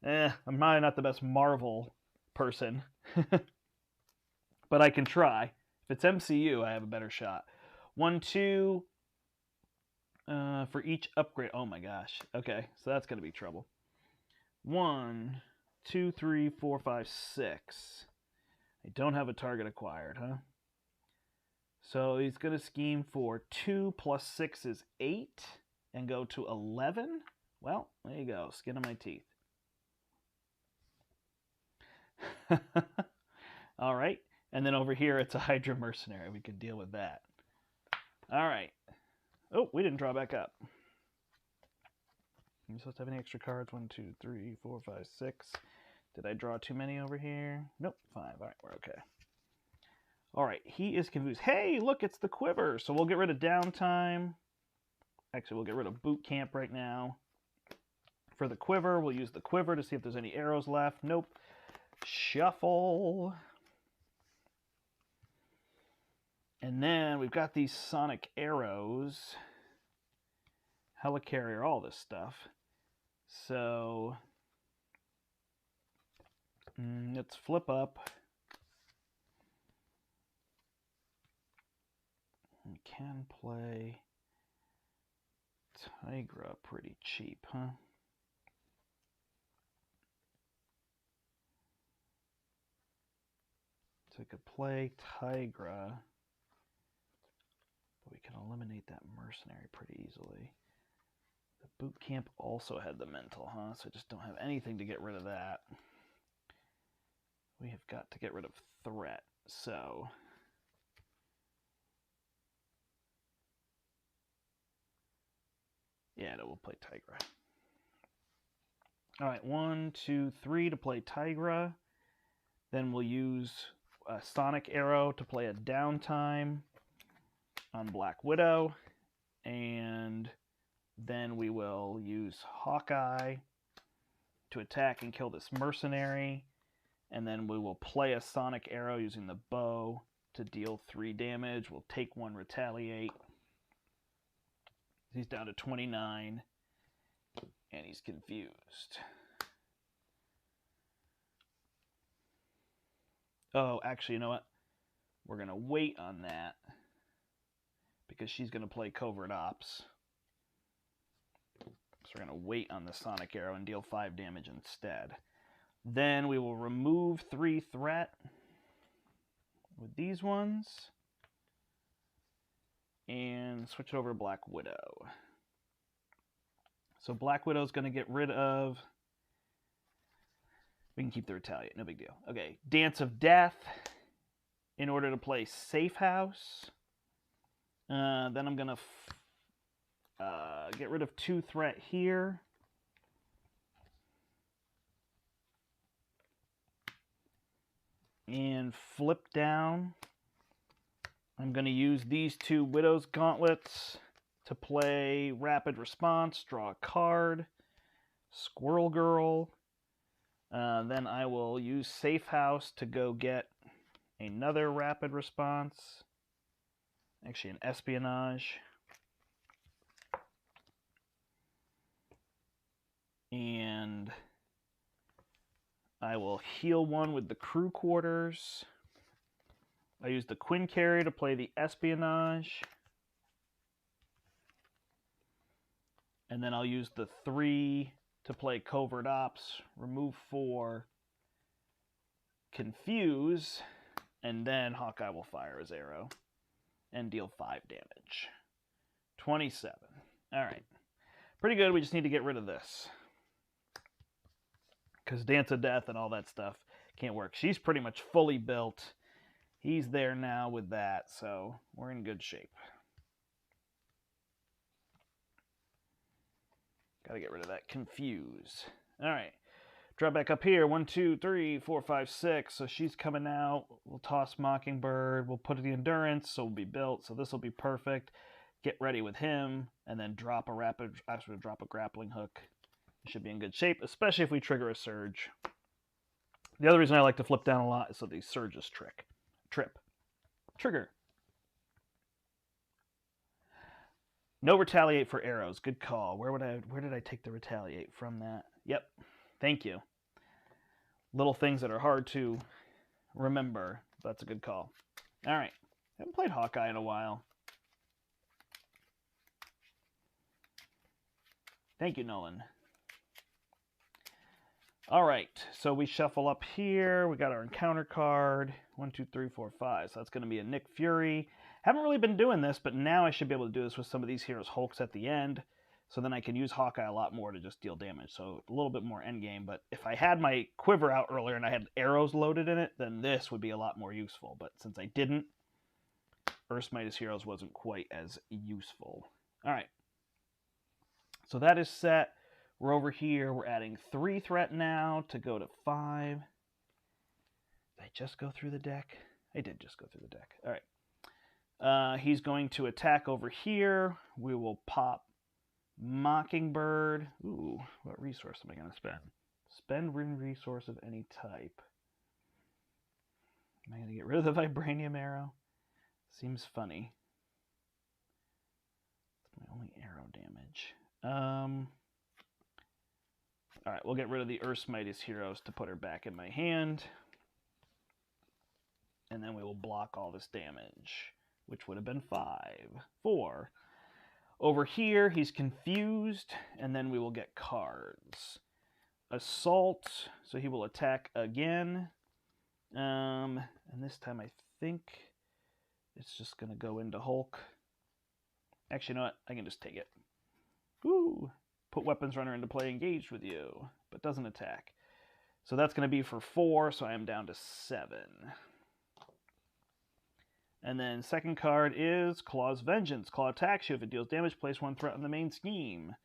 I'm probably not the best Marvel person, but I can try. If it's MCU, I have a better shot. 1, 2 for each upgrade. Oh my gosh. Okay, so that's going to be trouble. 1, 2, 3, 4, 5, 6. I don't have a target acquired, huh? So he's going to scheme for 2 plus 6 is 8 and go to 11. Well, there you go. Skin of my teeth. All right. And then over here, it's a Hydra Mercenary. We can deal with that. All right. Oh, we didn't draw back up. Are you supposed to have any extra cards? 1, 2, 3, 4, 5, 6. Did I draw too many over here? Nope, 5. All right, we're okay. All right, he is confused. Hey, look, it's the quiver. So we'll get rid of downtime. Actually, we'll get rid of boot camp right now. For the quiver, we'll use the quiver to see if there's any arrows left. Nope. Shuffle. And then we've got these sonic arrows. Helicarrier, all this stuff. So let's flip up. We can play Tigra pretty cheap, huh? So we could play Tigra, but we can eliminate that mercenary pretty easily. The boot camp also had the mental, huh? So I just don't have anything to get rid of that. We have got to get rid of threat, so yeah, no, we'll play Tigra. All right, 1, 2, 3 to play Tigra. Then we'll use a Sonic Arrow to play a downtime on Black Widow. And then we will use Hawkeye to attack and kill this mercenary. And then we will play a Sonic Arrow using the bow to deal 3 damage. We'll take 1 retaliate. He's down to 29. And he's confused. Oh, actually, you know what? We're going to wait on that because she's going to play Covert Ops. So we're going to wait on the Sonic Arrow and deal 5 damage instead. Then we will remove 3 threat with these ones and switch it over to Black Widow. So Black Widow is going to get rid of... We can keep the Retaliate, no big deal. Okay, Dance of Death in order to play Safe House. Then I'm going to get rid of 2 threat here. And flip down. I'm going to use these 2 Widow's Gauntlets to play Rapid Response, draw a card, Squirrel Girl. Then I will use Safe House to go get another Rapid Response. Actually, an Espionage. And I will heal 1 with the Crew Quarters. I use the Quinn Carry to play the Espionage. And then I'll use the 3 to play Covert Ops, remove 4, Confuse, and then Hawkeye will fire his arrow and deal 5 damage. 27. Alright. Pretty good, we just need to get rid of this. Because Dance of Death and all that stuff can't work. She's pretty much fully built. He's there now with that, so we're in good shape. Got to get rid of that Confuse. All right. Drop back up here. 1, 2, 3, 4, 5, 6. So she's coming out. We'll toss Mockingbird. We'll put the Endurance, so we'll be built. So this will be perfect. Get ready with him, and then drop a grappling hook. Should be in good shape, especially if we trigger a surge. The other reason I like to flip down a lot is so these surges trip. Trigger. No Retaliate for arrows. Good call. Where did I take the Retaliate from that? Yep. Thank you. Little things that are hard to remember. That's a good call. All right. Haven't played Hawkeye in a while. Thank you, Nolan. All right. So we shuffle up here. We got our encounter card. 1, 2, 3, 4, 5. So that's going to be a Nick Fury. Haven't really been doing this, but now I should be able to do this with some of these heroes' Hulks at the end. So then I can use Hawkeye a lot more to just deal damage. So a little bit more endgame. But if I had my quiver out earlier and I had arrows loaded in it, then this would be a lot more useful. But since I didn't, Earth's Mightiest Heroes wasn't quite as useful. All right. So that is set. We're over here. We're adding 3 threat now to go to 5. Did I just go through the deck? I did just go through the deck. All right. He's going to attack over here. We will pop Mockingbird. Ooh, what resource am I going to spend? Spend resource of any type. Am I going to get rid of the Vibranium Arrow? Seems funny. It's my only arrow damage. Alright, we'll get rid of the Earth's Mightiest Heroes to put her back in my hand. And then we will block all this damage, which would have been 5. 4. Over here, he's confused, and then we will get cards. Assault, so he will attack again. And this time I think it's just going to go into Hulk. Actually, you know what? I can just take it. Woo! Put Weapons Runner into play engaged with you, but doesn't attack. So that's going to be for 4, so I am down to 7. And then second card is Claw's Vengeance. Claw attacks you. If it deals damage, place 1 threat on the main scheme.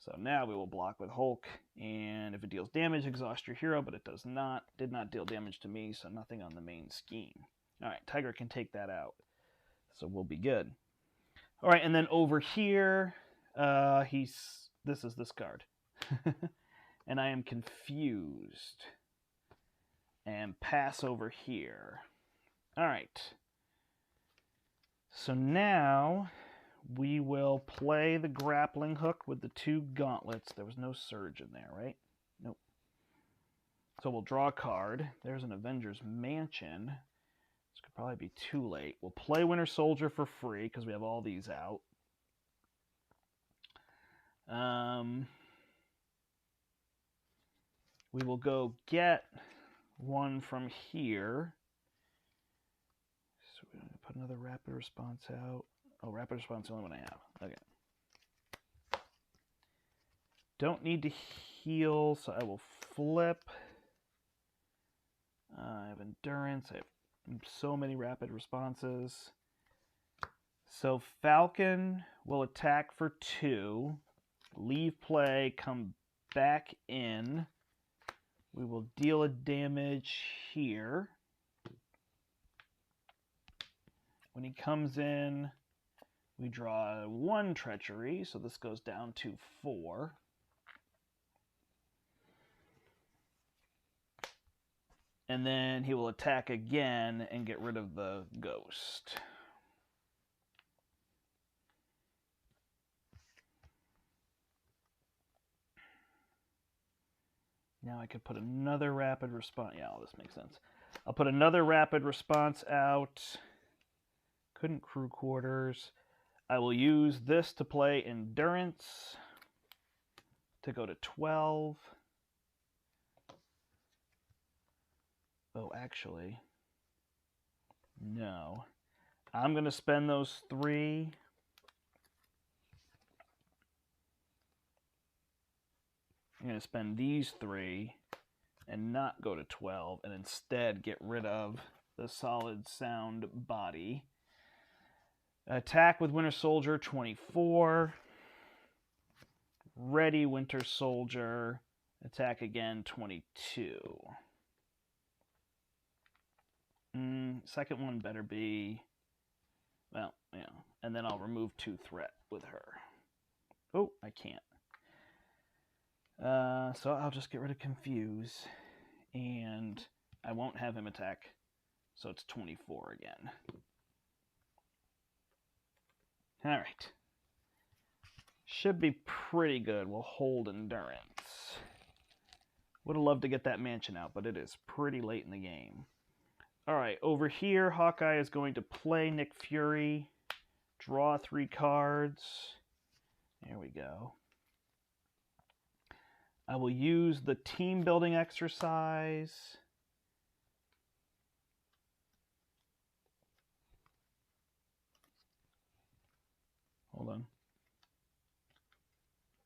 So now we will block with Hulk, and if it deals damage, exhaust your hero, but it does not. Did not deal damage to me, so nothing on the main scheme. All right, Tiger can take that out, so we'll be good. All right, and then over here, this is this card. And I am confused. And pass over here. All right. So now we will play the grappling hook with the 2 gauntlets. There was no surge in there, right? Nope. So we'll draw a card. There's an Avengers Mansion. This could probably be too late. We'll play Winter Soldier for free because we have all these out. We will go get one from here. So we're going to put another rapid response out. Oh, rapid response is the only one I have. Okay. Don't need to heal, so I will flip. I have endurance. I have so many rapid responses. So Falcon will attack for 2. Leave play, come back in. We will deal a damage here. When he comes in, we draw 1 treachery, so this goes down to 4. And then he will attack again and get rid of the ghost. Now I could put another rapid response. Yeah, all this makes sense. I'll put another rapid response out. Couldn't crew quarters. I will use this to play endurance to go to 12. Oh, actually, no. I'm going to spend those 3. I'm going to spend these 3 and not go to 12 and instead get rid of the solid sound body. Attack with Winter Soldier, 24. Ready Winter Soldier. Attack again, 22. Second one better be... Well, yeah. And then I'll remove 2 threat with her. Oh, I can't. So I'll just get rid of Confuse. And I won't have him attack. So it's 24 again. Alright. Should be pretty good. We'll hold endurance. Would have loved to get that mansion out, but it is pretty late in the game. Alright, over here, Hawkeye is going to play Nick Fury. Draw 3 cards. There we go. I will use the team building exercise. Hold on.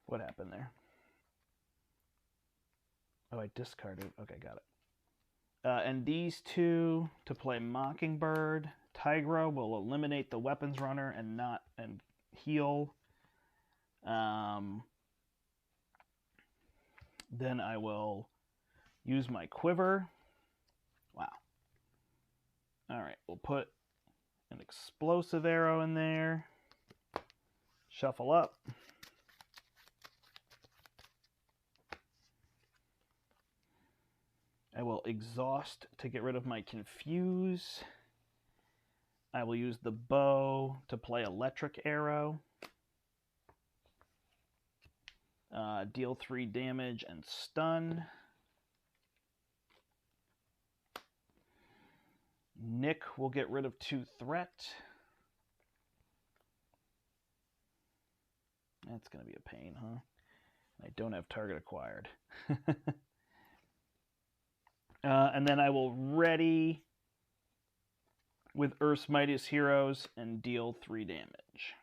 What happened there? Oh, I discarded. Okay, got it. And these 2 to play Mockingbird. Tigra will eliminate the weapons runner and heal. Then I will use my quiver. Wow. Alright, we'll put an explosive arrow in there. Shuffle up. I will exhaust to get rid of my confuse. I will use the bow to play electric arrow. Deal 3 damage and stun. Nick will get rid of 2 threat. That's going to be a pain, huh? I don't have target acquired. And then I will ready with Earth's Mightiest Heroes and deal 3 damage.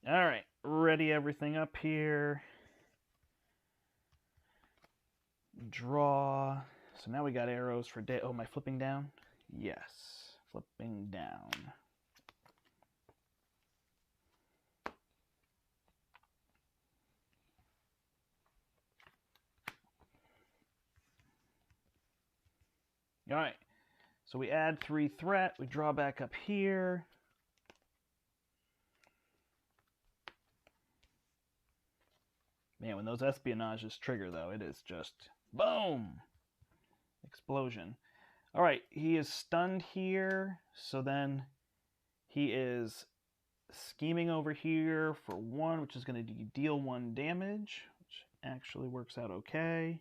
Alright, ready everything up here. Draw. So now we got arrows for day. Oh, am I flipping down? Yes, flipping down. All right, so we add 3 threat. We draw back up here. Man, when those espionages trigger, though, it is just boom! Explosion. All right, he is stunned here, so then he is scheming over here for 1, which is going to deal 1 damage, which actually works out okay.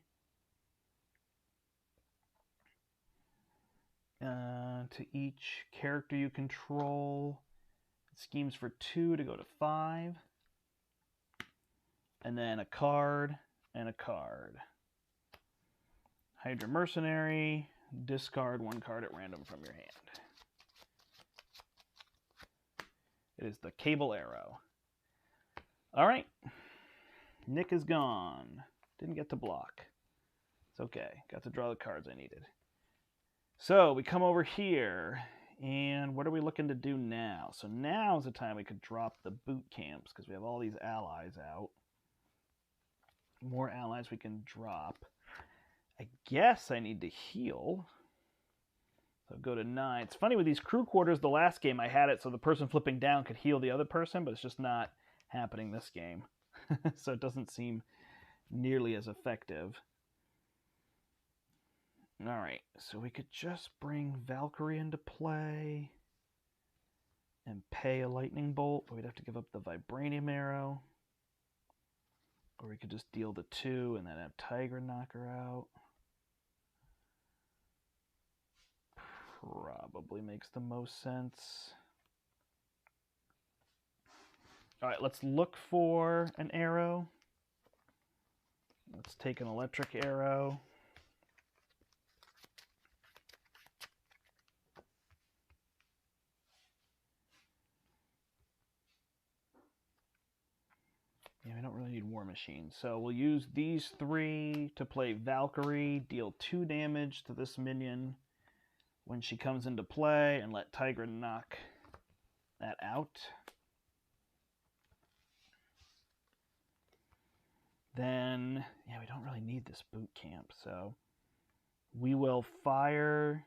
To each character you control, it schemes for 2 to go to 5. and then a card and a card. Hydra Mercenary, discard 1 card at random from your hand. It is the Cable Arrow. All right. Nick is gone. Didn't get to block. It's okay. Got to draw the cards I needed. So we come over here, and what are we looking to do now? So now is the time we could drop the boot camps, because we have all these allies out. More allies we can drop. I guess I need to heal. So go to 9. It's funny with these crew quarters, the last game I had it so the person flipping down could heal the other person, but it's just not happening this game. So it doesn't seem nearly as effective. Alright, so we could just bring Valkyrie into play and pay a lightning bolt, but we'd have to give up the vibranium arrow. Or we could just deal the 2 and then have Tiger knock her out. Probably makes the most sense. Alright, let's look for an arrow. Let's take an electric arrow. Yeah, we don't really need War Machine. So we'll use these 3 to play Valkyrie, deal 2 damage to this minion when she comes into play, and let Tigra knock that out. Then, yeah, we don't really need this boot camp, so we will fire...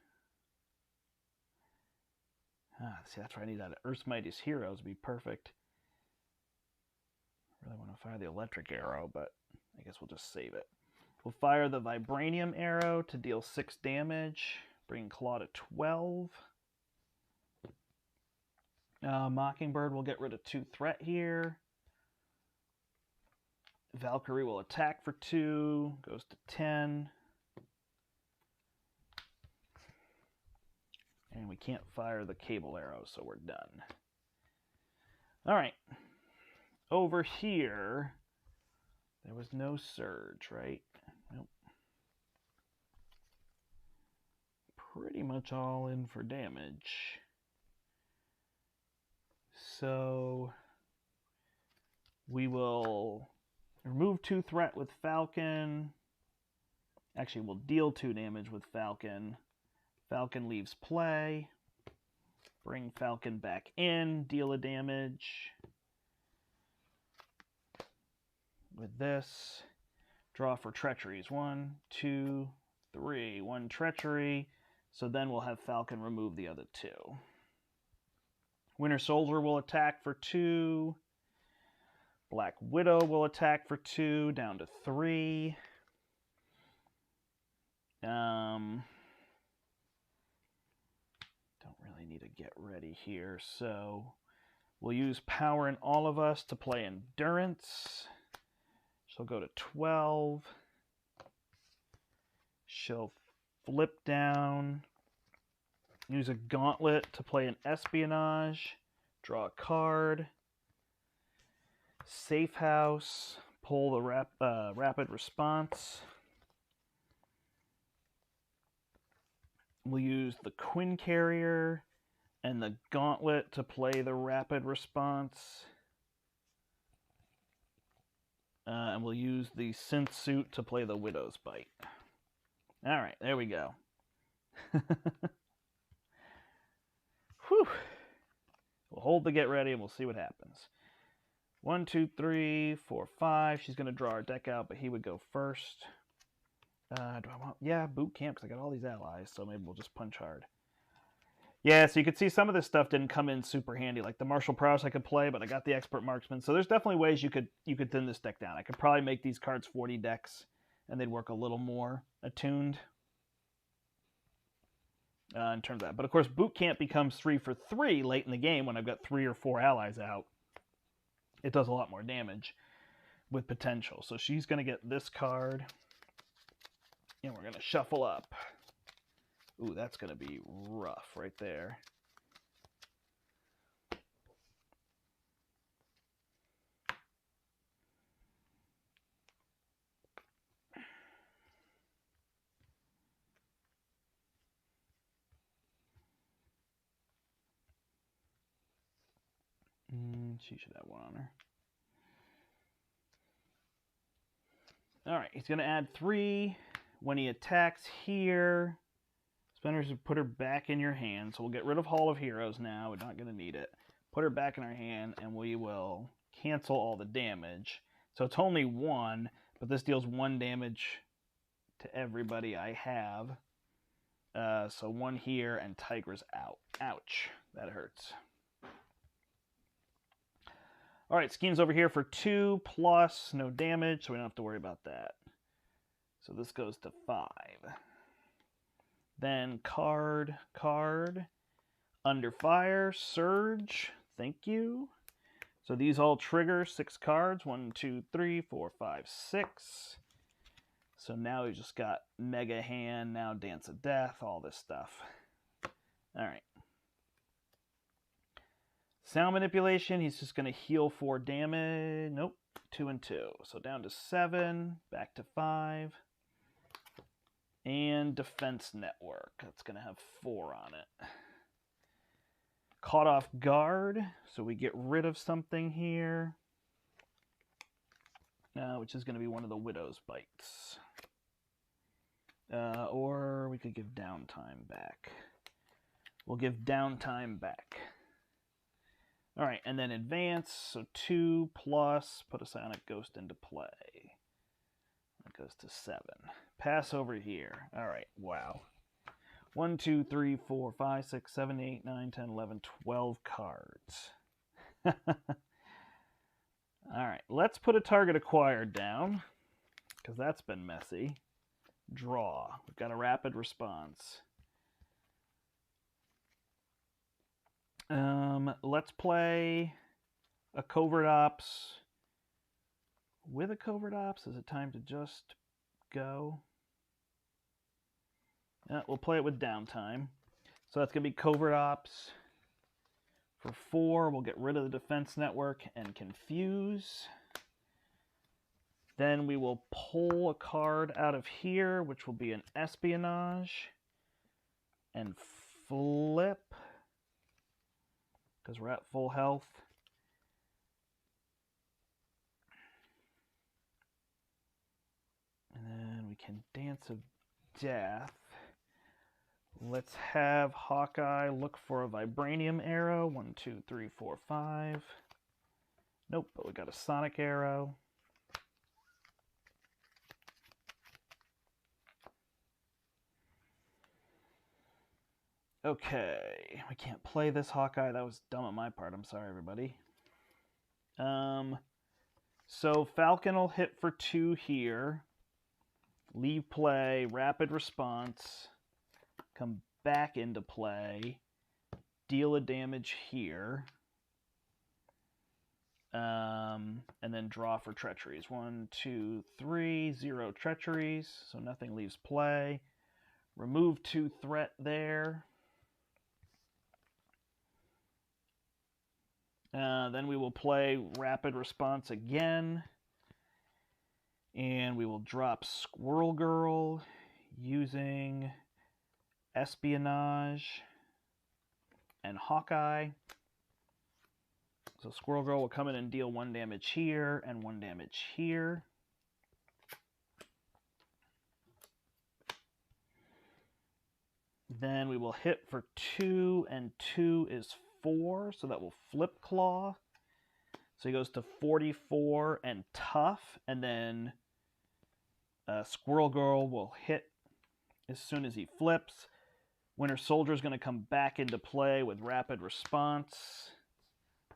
see, that's where I need that Earth's Mightiest Heroes to be perfect. I really want to fire the electric arrow, but I guess we'll just save it. We'll fire the vibranium arrow to deal 6 damage, bring Klaw to 12. Mockingbird will get rid of 2 threat here. Valkyrie will attack for 2, goes to 10. And we can't fire the cable arrow, so we're done. All right. Over here, there was no surge, right? Nope. Pretty much all in for damage. So we will remove 2 threat with Falcon. Actually, we'll deal 2 damage with Falcon. Falcon leaves play. Bring Falcon back in, deal a damage. With this, draw for treacheries. 1, 2, 3. 1 treachery. So then we'll have Falcon remove the other 2. Winter Soldier will attack for 2. Black Widow will attack for 2, down to 3. Don't really need to get ready here, so we'll use Power in All of Us to play Endurance. She'll go to 12. She'll flip down. Use a Gauntlet to play an Espionage. Draw a card. Safe House. Pull the Rapid Response. We'll use the Quinn Carrier and the Gauntlet to play the Rapid Response. And we'll use the Synth Suit to play the Widow's Bite. Alright, there we go. Whew. We'll hold the get ready and we'll see what happens. 1, 2, 3, 4, 5. She's going to draw her deck out, but he would go first. Do I want... Yeah, boot camp, because I got all these allies, so maybe we'll just punch hard. Yeah, so you can see some of this stuff didn't come in super handy. Like the Martial Prowess I could play, but I got the Expert Marksman. So there's definitely ways you could thin this deck down. I could probably make these cards 40 decks, and they'd work a little more attuned in terms of that. But of course, boot camp becomes 3 for 3 late in the game when I've got 3 or 4 allies out. It does a lot more damage with potential. So she's going to get this card. And we're going to shuffle up. Ooh, that's going to be rough right there. She should have one on her. Alright, he's going to add 3. When he attacks here, Spenders have put her back in your hand. So we'll get rid of Hall of Heroes now. We're not going to need it. Put her back in our hand, and we will cancel all the damage. So it's only 1, but this deals 1 damage to everybody I have. So 1 here, and Tigra's out. Ouch. That hurts. Alright, Scheme's over here for 2 plus no damage, so we don't have to worry about that. So this goes to 5. Then card, under fire, surge, thank you. So these all trigger 6 cards, 1, 2, 3, 4, 5, 6. So now we've just got Mega Hand, now Dance of Death, all this stuff. Alright. Sound Manipulation, he's just going to heal 4 damage. Nope, 2 and 2. So down to 7, back to 5. And Defense Network, that's going to have 4 on it. Caught Off Guard, so we get rid of something here. Which is going to be one of the Widow's Bites. Or we could give Downtime back. We'll give Downtime back. Alright, and then advance, so 2 plus, put a Sonic Ghost into play. That goes to 7. Pass over here. Alright, wow. 1, 2, 3, 4, 5, 6, 7, 8, 9, 10, 11, 12 cards. Alright, let's put a target acquired down, because that's been messy. Draw. We've got a rapid response. Let's play a Covert Ops. With a Covert Ops, is it time to just go? We'll play it with Downtime. So that's going to be Covert Ops. For 4, we'll get rid of the Defense Network and Confuse. Then we will pull a card out of here, which will be an Espionage. And flip. Because we're at full health. And then we can Dance of Death. Let's have Hawkeye look for a Vibranium Arrow. 1, 2, 3, 4, 5. Nope, but we got a Sonic Arrow. Okay, we can't play this Hawkeye. That was dumb on my part. I'm sorry, everybody. So Falcon will hit for 2 here. Leave play, rapid response. Come back into play. Deal a damage here. And then draw for treacheries. 1, 2, 3, 0 treacheries. So nothing leaves play. Remove 2 threat there. Then we will play Rapid Response again. And we will drop Squirrel Girl using Espionage and Hawkeye. So Squirrel Girl will come in and deal 1 damage here and 1 damage here. Then we will hit for 2, and 2 is 4, so that will flip Klaw. So he goes to 44 and tough, and then Squirrel Girl will hit as soon as he flips. Winter Soldier is going to come back into play with rapid response.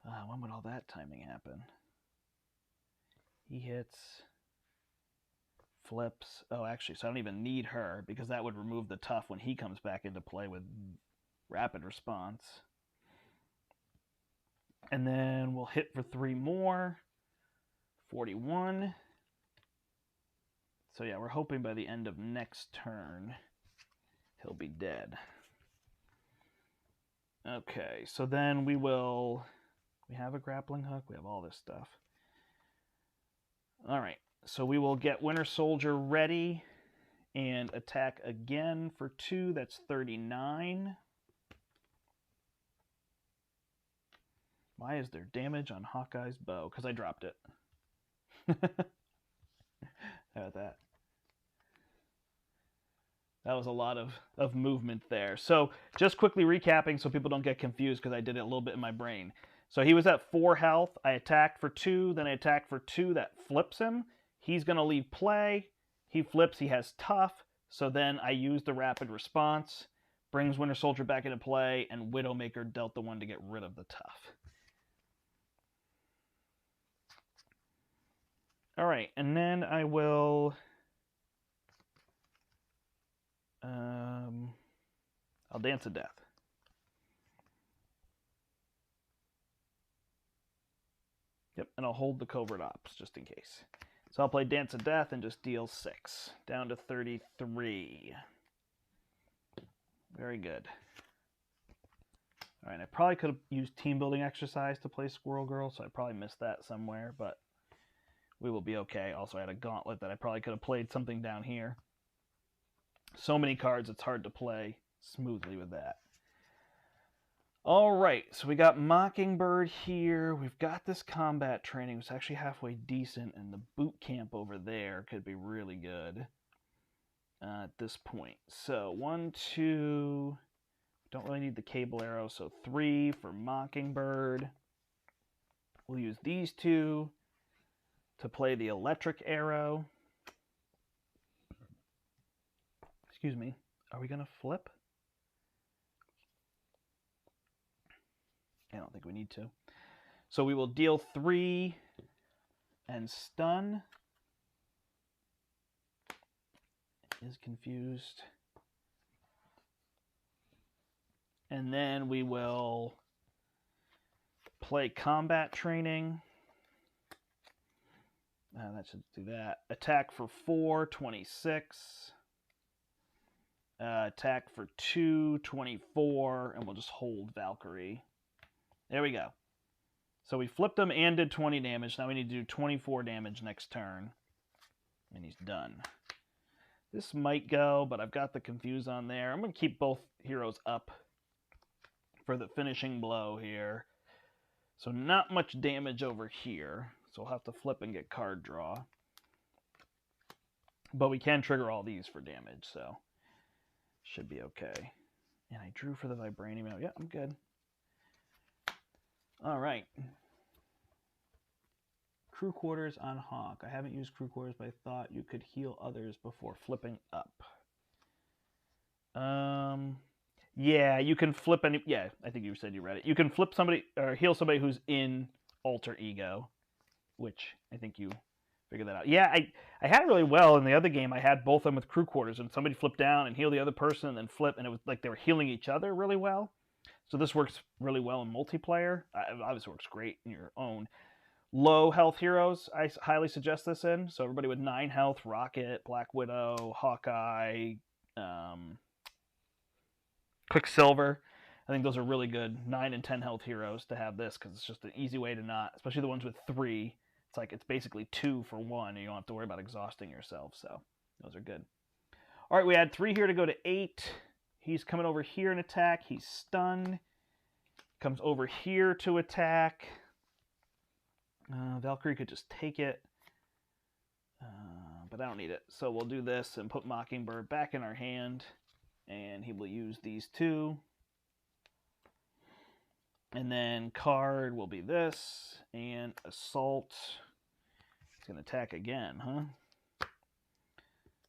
When would all that timing happen? He hits, flips. Oh, actually, so I don't even need her because that would remove the tough when he comes back into play with rapid response. And then we'll hit for 3 more. 41. So yeah, we're hoping by the end of next turn, he'll be dead. Okay, so then we have a grappling hook, we have all this stuff. Alright, so we will get Winter Soldier ready and attack again for 2, that's 39. Why is there damage on Hawkeye's bow? Because I dropped it. How about that? That was a lot of movement there. So just quickly recapping so people don't get confused because I did it a little bit in my brain. So he was at 4 health. I attacked for 2. Then I attacked for 2. That flips him. He's going to leave play. He flips. He has tough. So then I use the rapid response. Brings Winter Soldier back into play. And Widowmaker dealt the 1 to get rid of the tough. All right. And then I will... I'll Dance to Death. Yep, and I'll hold the Covert Ops just in case. So I'll play Dance to Death and just deal 6. Down to 33. Very good. Alright, I probably could have used Team Building Exercise to play Squirrel Girl, so I probably missed that somewhere, but we will be okay. Also, I had a Gauntlet that I probably could have played something down here. So many cards, it's hard to play smoothly with that. All right, so we got Mockingbird here. We've got this combat training. It's actually halfway decent, and the boot camp over there could be really good at this point. So 1, 2, don't really need the cable arrow, so 3 for Mockingbird. We'll use these 2 to play the electric arrow. Excuse me, are we gonna flip? I don't think we need to. So we will deal 3 and stun. Is confused. And then we will play combat training. That should do that. Attack for 4, 26. Attack for 2, 24. And we'll just hold Valkyrie. There we go. So we flipped him and did 20 damage. Now we need to do 24 damage next turn. And he's done. This might go, but I've got the Confuse on there. I'm going to keep both heroes up for the finishing blow here. So not much damage over here. So we'll have to flip and get card draw. But we can trigger all these for damage, so should be okay. And I drew for the Vibranium. Yeah, I'm good. All right. Crew Quarters on Hawk. I haven't used Crew Quarters, but I thought you could heal others before flipping up. Yeah, you can flip any... Yeah, I think you said you read it. You can flip somebody, or heal somebody who's in Alter Ego, which I think you figured that out. Yeah, I had it really well in the other game. I had both of them with Crew Quarters, and somebody flipped down and healed the other person, and then flip, and it was like they were healing each other really well. So this works really well in multiplayer. It obviously works great in your own. Low health heroes, I highly suggest this in. So everybody with 9 health, Rocket, Black Widow, Hawkeye, Quicksilver. I think those are really good 9 and 10 health heroes to have this because it's just an easy way to not, especially the ones with 3. It's like it's basically 2 for 1 and you don't have to worry about exhausting yourself. So those are good. All right, we had 3 here to go to 8. He's coming over here and attack. He's stunned. Comes over here to attack. Valkyrie could just take it. But I don't need it. So we'll do this and put Mockingbird back in our hand. And he will use these 2. And then card will be this. And Assault. He's going to attack again, huh?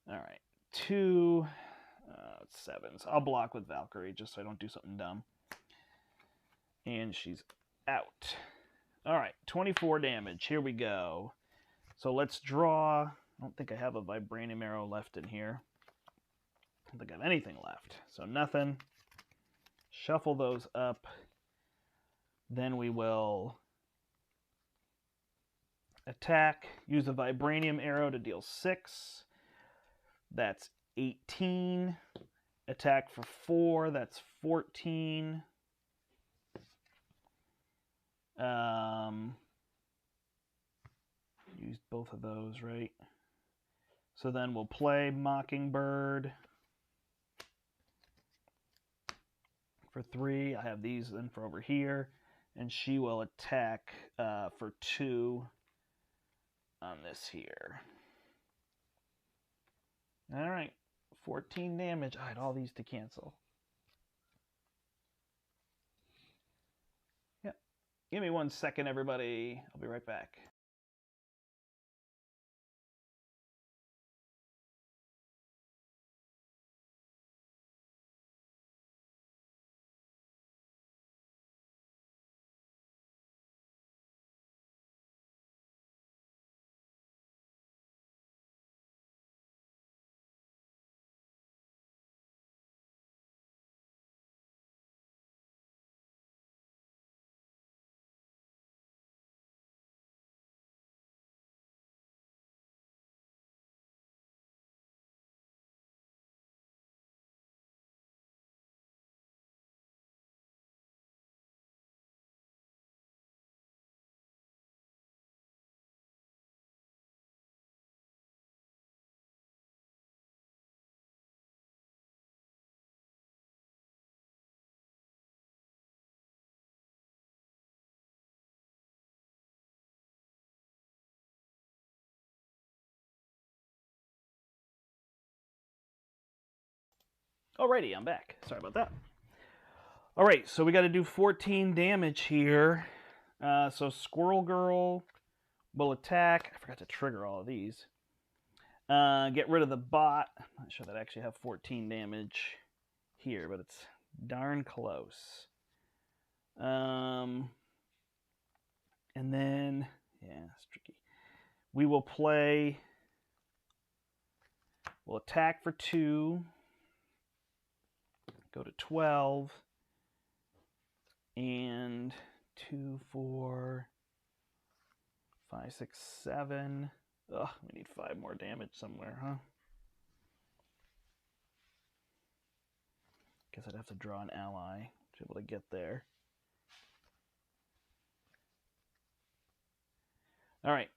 Alright. 2... 7s. I'll block with Valkyrie just so I don't do something dumb. And she's out. Alright, 24 damage. Here we go. So let's draw. I don't think I have a Vibranium Arrow left in here. I don't think I have anything left. So nothing. Shuffle those up. Then we will attack. Use a Vibranium Arrow to deal 6. That's 18. Attack for 4, that's 14. Used both of those, right? So then we'll play Mockingbird for 3. I have these then for over here. And she will attack for 2 on this here. All right, 14 damage. I had all these to cancel. Yep. Give me 1 second, everybody. I'll be right back. Alrighty, I'm back. Sorry about that. Alright, so we got to do 14 damage here. So Squirrel Girl will attack. I forgot to trigger all of these. Get rid of the bot. I'm not sure that I actually have 14 damage here, but it's darn close. And then, yeah, it's tricky. We will play, we'll attack for 2, go to 12, and 2, 4, 5, 6, 7. Ugh, we need 5 more damage somewhere, huh? Guess I'd have to draw an ally to be able to get there. All right,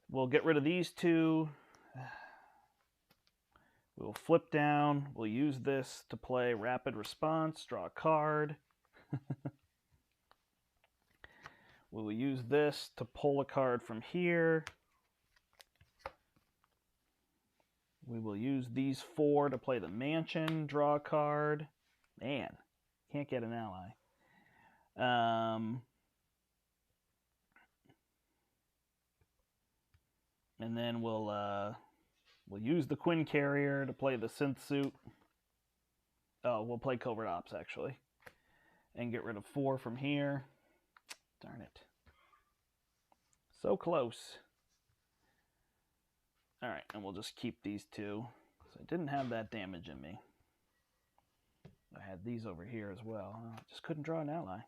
we'll get rid of these 2. We'll flip down. We'll use this to play Rapid Response, draw a card. We will use this to pull a card from here. We will use these 4 to play the Mansion, draw a card. Man, can't get an ally. And then we'll use the Quinn Carrier to play the Synth Suit. Oh, we'll play Covert Ops, actually. And get rid of 4 from here. Darn it. So close. Alright, and we'll just keep these 2. So I didn't have that damage in me. I had these over here as well. I just couldn't draw an ally.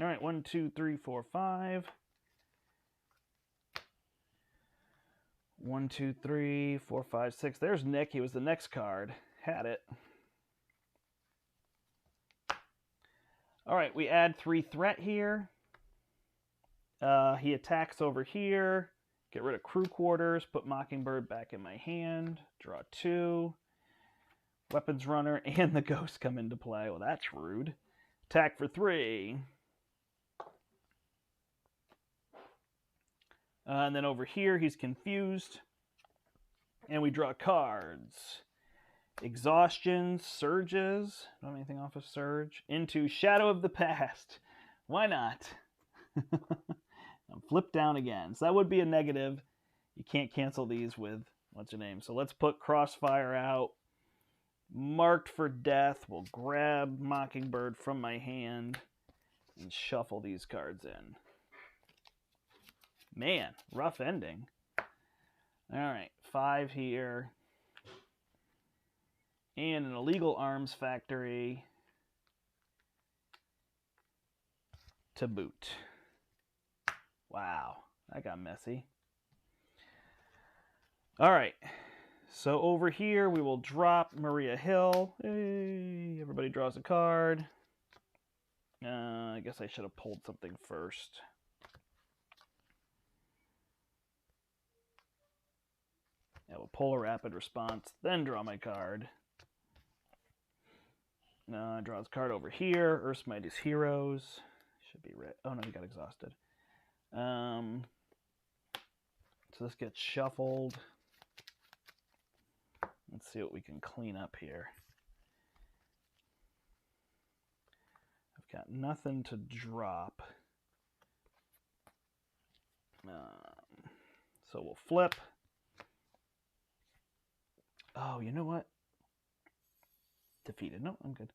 Alright, 1, 2, 3, 4, 5. 1, 2, 3, 4, 5, 6. There's Nick. He was the next card. Had it. Alright, we add 3 threat here. He attacks over here. Get rid of crew quarters. Put Mockingbird back in my hand. Draw 2. Weapons Runner and the Ghost come into play. Well, that's rude. Attack for 3. And then over here, he's confused. And we draw cards. Exhaustion, Surges. Don't have anything off of Surge. Into Shadow of the Past. Why not? Flip down again. So that would be a negative. You can't cancel these with what's your name. So let's put Crossfire out. Marked for death. We'll grab Mockingbird from my hand and shuffle these cards in. Man, rough ending. All right, 5 here. And an illegal arms factory to boot. Wow, that got messy. All right, so over here we will drop Maria Hill. Hey, everybody draws a card. I guess I should have pulled something first. I will pull a Rapid Response, then draw my card. Draws card over here. Earth's Mightiest Heroes. Should be red. Oh no, he got exhausted. So this gets shuffled. Let's see what we can clean up here. I've got nothing to drop. So we'll flip. Oh, you know what? Defeated. No, I'm good.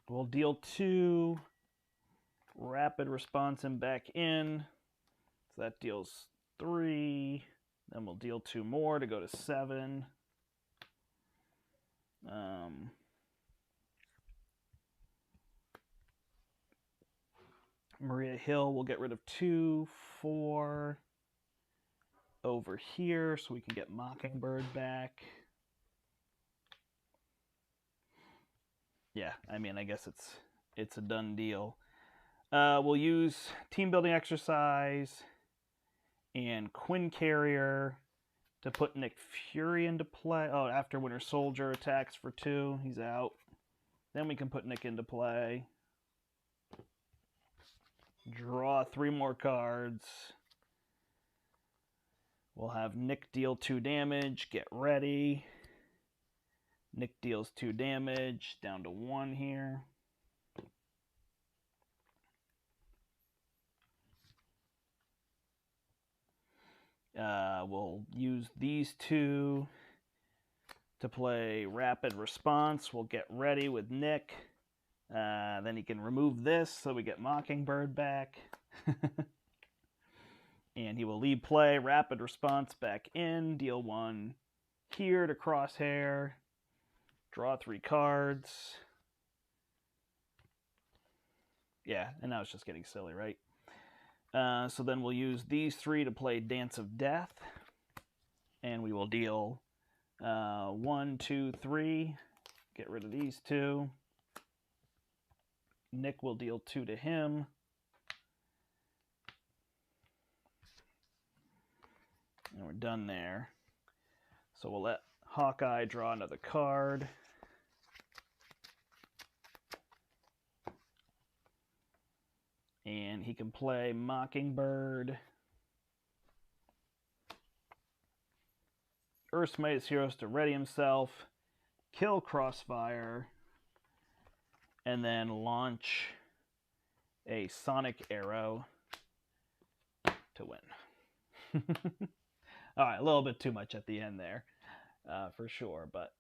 We'll deal 2. Rapid response and back in. So that deals 3. Then we'll deal 2 more to go to 7. Maria Hill will get rid of 2, 4 over here so we can get Mockingbird back. Yeah, I mean, I guess it's a done deal. We'll use Team Building Exercise and Quinn Carrier to put Nick Fury into play. Oh, after Winter Soldier attacks for 2, he's out. Then we can put Nick into play. Draw 3 more cards. We'll have Nick deal 2 damage. Get ready. Nick deals 2 damage. Down to 1 here. We'll use these 2 to play Rapid Response. We'll get ready with Nick. Then he can remove this so we get Mockingbird back. And he will lead play, Rapid Response back in, deal 1 here to Crosshair, draw 3 cards. Yeah, and now it's just getting silly, right? So then we'll use these 3 to play Dance of Death. And we will deal 1, 2, 3. Get rid of these 2. Nick will deal 2 to him. And we're done there. So we'll let Hawkeye draw another card. And he can play Mockingbird. Earth's Mightiest Heroes to ready himself. Kill Crossfire. And then launch a Sonic Arrow to win. All right, a little bit too much at the end there, for sure, but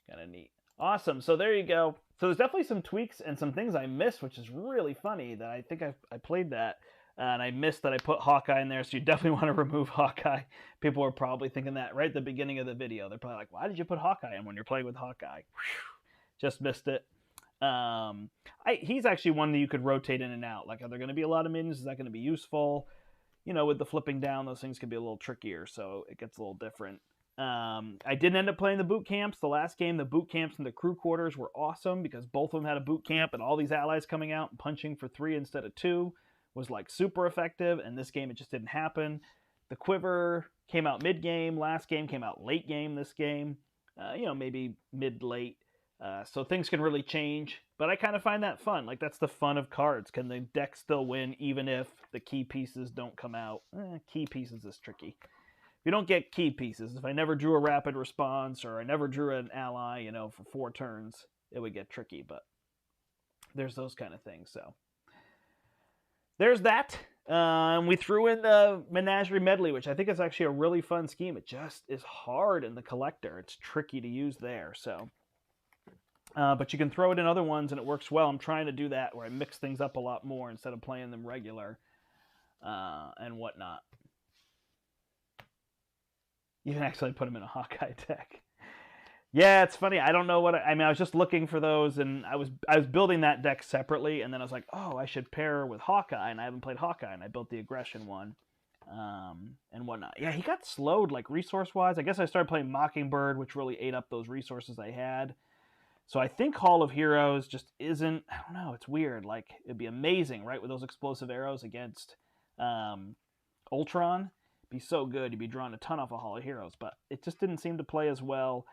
kind of neat. Awesome, so there you go. So there's definitely some tweaks and some things I missed, which is really funny that I think I played that, and I missed that I put Hawkeye in there, so you definitely want to remove Hawkeye. People were probably thinking that right at the beginning of the video. They're probably like, why did you put Hawkeye in when you're playing with Hawkeye? Whew, just missed it. He's actually one that you could rotate in and out. Like, are there going to be a lot of minions? Is that going to be useful? You know, with the flipping down, those things can be a little trickier, so it gets a little different. I didn't end up playing the boot camps. The last game, the boot camps and the crew quarters were awesome because both of them had a boot camp, and all these allies coming out and punching for 3 instead of 2 was like super effective, and this game it just didn't happen. The quiver came out mid-game. Last game came out late game this game. You know, maybe mid-late. So things can really change, but I kind of find that fun. Like, that's the fun of cards. Can the deck still win even if the key pieces don't come out? Key pieces is tricky. If you don't get key pieces, if I never drew a rapid response or I never drew an ally, you know, for 4 turns, it would get tricky, but there's those kind of things. So there's that. We threw in the Menagerie Medley, which I think is actually a really fun scheme. It just is hard in the collector. It's tricky to use there, so... but you can throw it in other ones, and it works well. I'm trying to do that, where I mix things up a lot more instead of playing them regular and whatnot. You can actually put them in a Hawkeye deck. Yeah, it's funny. I don't know what... I mean, I was just looking for those, and I was building that deck separately, and then I was like, oh, I should pair with Hawkeye, and I haven't played Hawkeye, and I built the aggression one and whatnot. Yeah, he got slowed, like, resource-wise. I guess I started playing Mockingbird, which really ate up those resources I had. So I think Hall of Heroes just isn't... I don't know. It's weird. Like, it'd be amazing, right, with those explosive arrows against Ultron. It'd be so good. You'd be drawing a ton off of Hall of Heroes. But it just didn't seem to play as well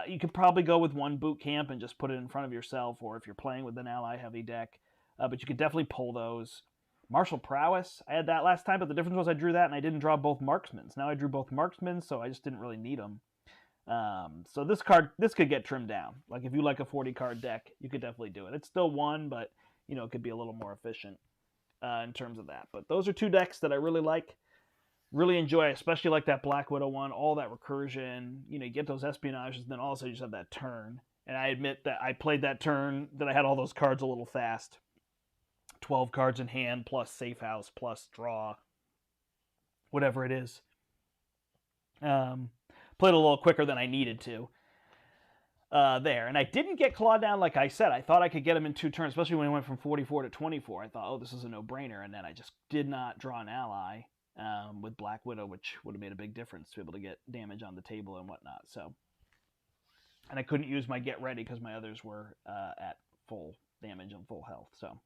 You could probably go with one boot camp and just put it in front of yourself, or if you're playing with an ally heavy deck. But you could definitely pull those. Martial prowess, I had that last time, but the difference was I drew that and I didn't draw both marksmen. Now I drew both marksmen, so I just didn't really need them. So this could get trimmed down. Like if you like a 40 card deck, you could definitely do it. It's still one, but it could be a little more efficient in terms of that. But those are two decks that I really like. Really enjoy, especially like that Black Widow one, all that recursion. You get those espionages, and then also you just have that turn. And I admit that I played that turn, that I had all those cards a little fast. 12 cards in hand, plus safe house, plus draw. Whatever it is. Played a little quicker than I needed to. There. And I didn't get Klaw down like I said. I thought I could get him in 2 turns, especially when he went from 44 to 24. I thought, oh, this is a no-brainer. And then I just did not draw an ally. With Black Widow, which would have made a big difference to be able to get damage on the table and whatnot. So, and I couldn't use my Get Ready because my others were at full damage and full health. So,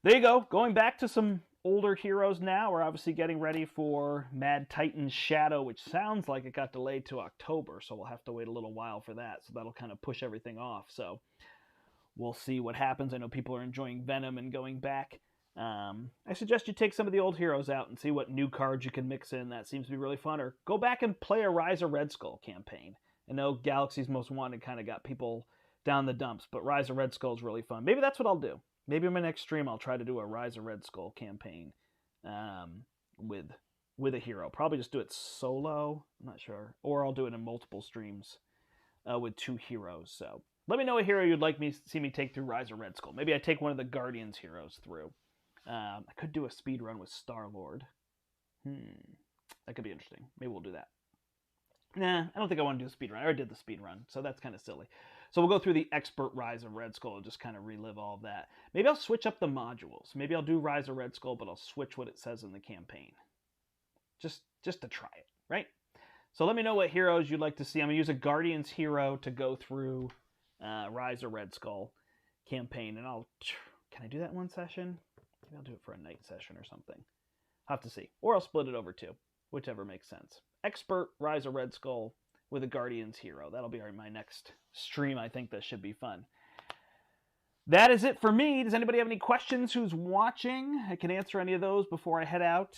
there you go. Going back to some older heroes now. We're obviously getting ready for Mad Titan's Shadow, which sounds like it got delayed to October, so we'll have to wait a little while for that. So that'll kind of push everything off. So, we'll see what happens. I know people are enjoying Venom and going back. I suggest you take some of the old heroes out and see what new cards you can mix in. That seems to be really fun. Or go back and play a Rise of Red Skull campaign. I know Galaxy's Most Wanted kind of got people down the dumps, but Rise of Red Skull is really fun. Maybe that's what I'll do. Maybe in my next stream I'll try to do a Rise of Red Skull campaign with a hero. Probably just do it solo. I'm not sure. Or I'll do it in multiple streams with 2 heroes. So let me know a hero you'd like me see me take through Rise of Red Skull. Maybe I take one of the Guardians heroes through. I could do a speed run with Star-Lord. That could be interesting. Maybe we'll do that. Nah, I don't think I want to do a speed run. I already did the speed run, so that's kind of silly. So we'll go through the Expert Rise of Red Skull and just kind of relive all of that. Maybe I'll switch up the modules. Maybe I'll do Rise of Red Skull, but I'll switch what it says in the campaign. Just to try it, right? So let me know what heroes you'd like to see. I'm going to use a Guardians hero to go through Rise of Red Skull campaign, and can I do that in one session? Maybe I'll do it for a night session or something. I'll have to see. Or I'll split it over 2. Whichever makes sense. Expert Rise of Red Skull with a Guardians hero. That'll be my next stream. I think that should be fun. That is it for me. Does anybody have any questions who's watching? I can answer any of those before I head out.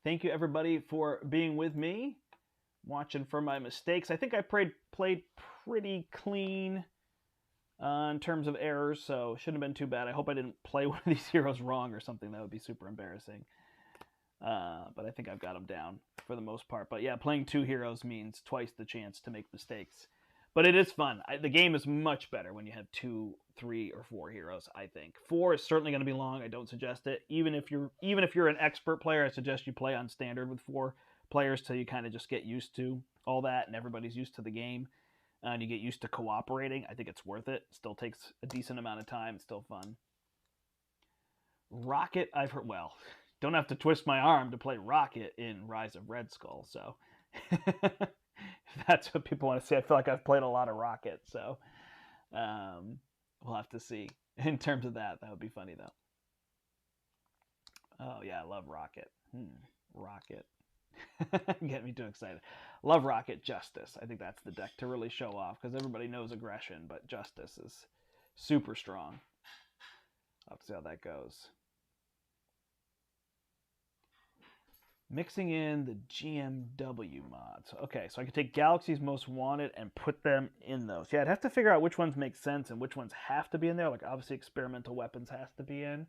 Thank you, everybody, for being with me. Watching for my mistakes. I think I played pretty clean. In terms of errors, so shouldn't have been too bad. I hope I didn't play one of these heroes wrong or something. That would be super embarrassing. But I think I've got them down for the most part. But yeah, playing 2 heroes means twice the chance to make mistakes. But it is fun. The game is much better when you have 2, 3, or 4 heroes, I think. 4 is certainly going to be long. I don't suggest it. Even if you're an expert player, I suggest you play on standard with 4 players till you kind of just get used to all that and everybody's used to the game. And you get used to cooperating. I think it's worth it. Still takes a decent amount of time. It's still fun. Rocket, I've heard, well, don't have to twist my arm to play Rocket in Rise of Red Skull. So if that's what people want to see, I feel like I've played a lot of Rocket. So we'll have to see in terms of that. That would be funny, though. Oh, yeah, I love Rocket. Rocket. Get me too excited. Love Rocket Justice. I think that's the deck to really show off because everybody knows aggression, but Justice is super strong. I'll have to see how that goes. Mixing in the GMW mods. Okay, so I can take Galaxy's Most Wanted and put them in those. Yeah, I'd have to figure out which ones make sense and which ones have to be in there. Like, obviously, Experimental Weapons has to be in,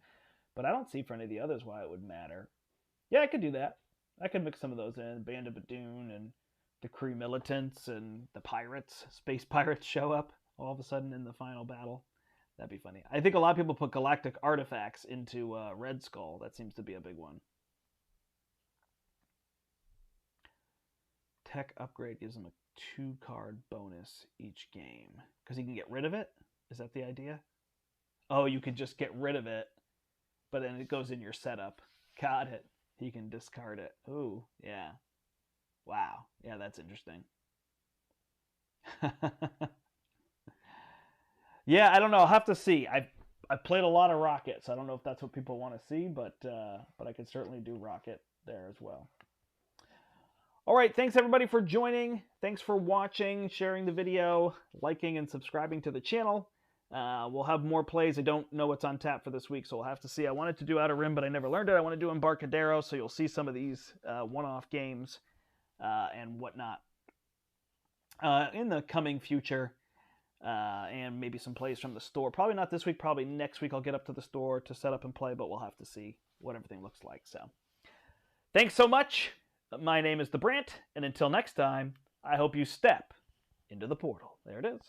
but I don't see for any of the others why it would matter. Yeah, I could do that. I could mix some of those in. Band of Badoon and the Kree Militants and the Pirates. Space Pirates show up all of a sudden in the final battle. That'd be funny. I think a lot of people put Galactic Artifacts into Red Skull. That seems to be a big one. Tech Upgrade gives him a 2-card bonus each game. Because he can get rid of it? Is that the idea? Oh, you could just get rid of it, but then it goes in your setup. Got it. He can discard it. Ooh, yeah. Wow. Yeah, that's interesting. Yeah, I don't know. I'll have to see. I've played a lot of Rocket, so I don't know if that's what people want to see, but I could certainly do Rocket there as well. All right, thanks everybody for joining. Thanks for watching, sharing the video, liking and subscribing to the channel. We'll have more plays. I don't know what's on tap for this week, so we'll have to see. I wanted to do Outer Rim, but I never learned it. I want to do Embarcadero, so you'll see some of these one-off games and whatnot in the coming future, and maybe some plays from the store. Probably not this week. Probably next week I'll get up to the store to set up and play, but we'll have to see what everything looks like. So thanks so much. My name is the Brandt, and until next time, I hope you step into the portal. There it is.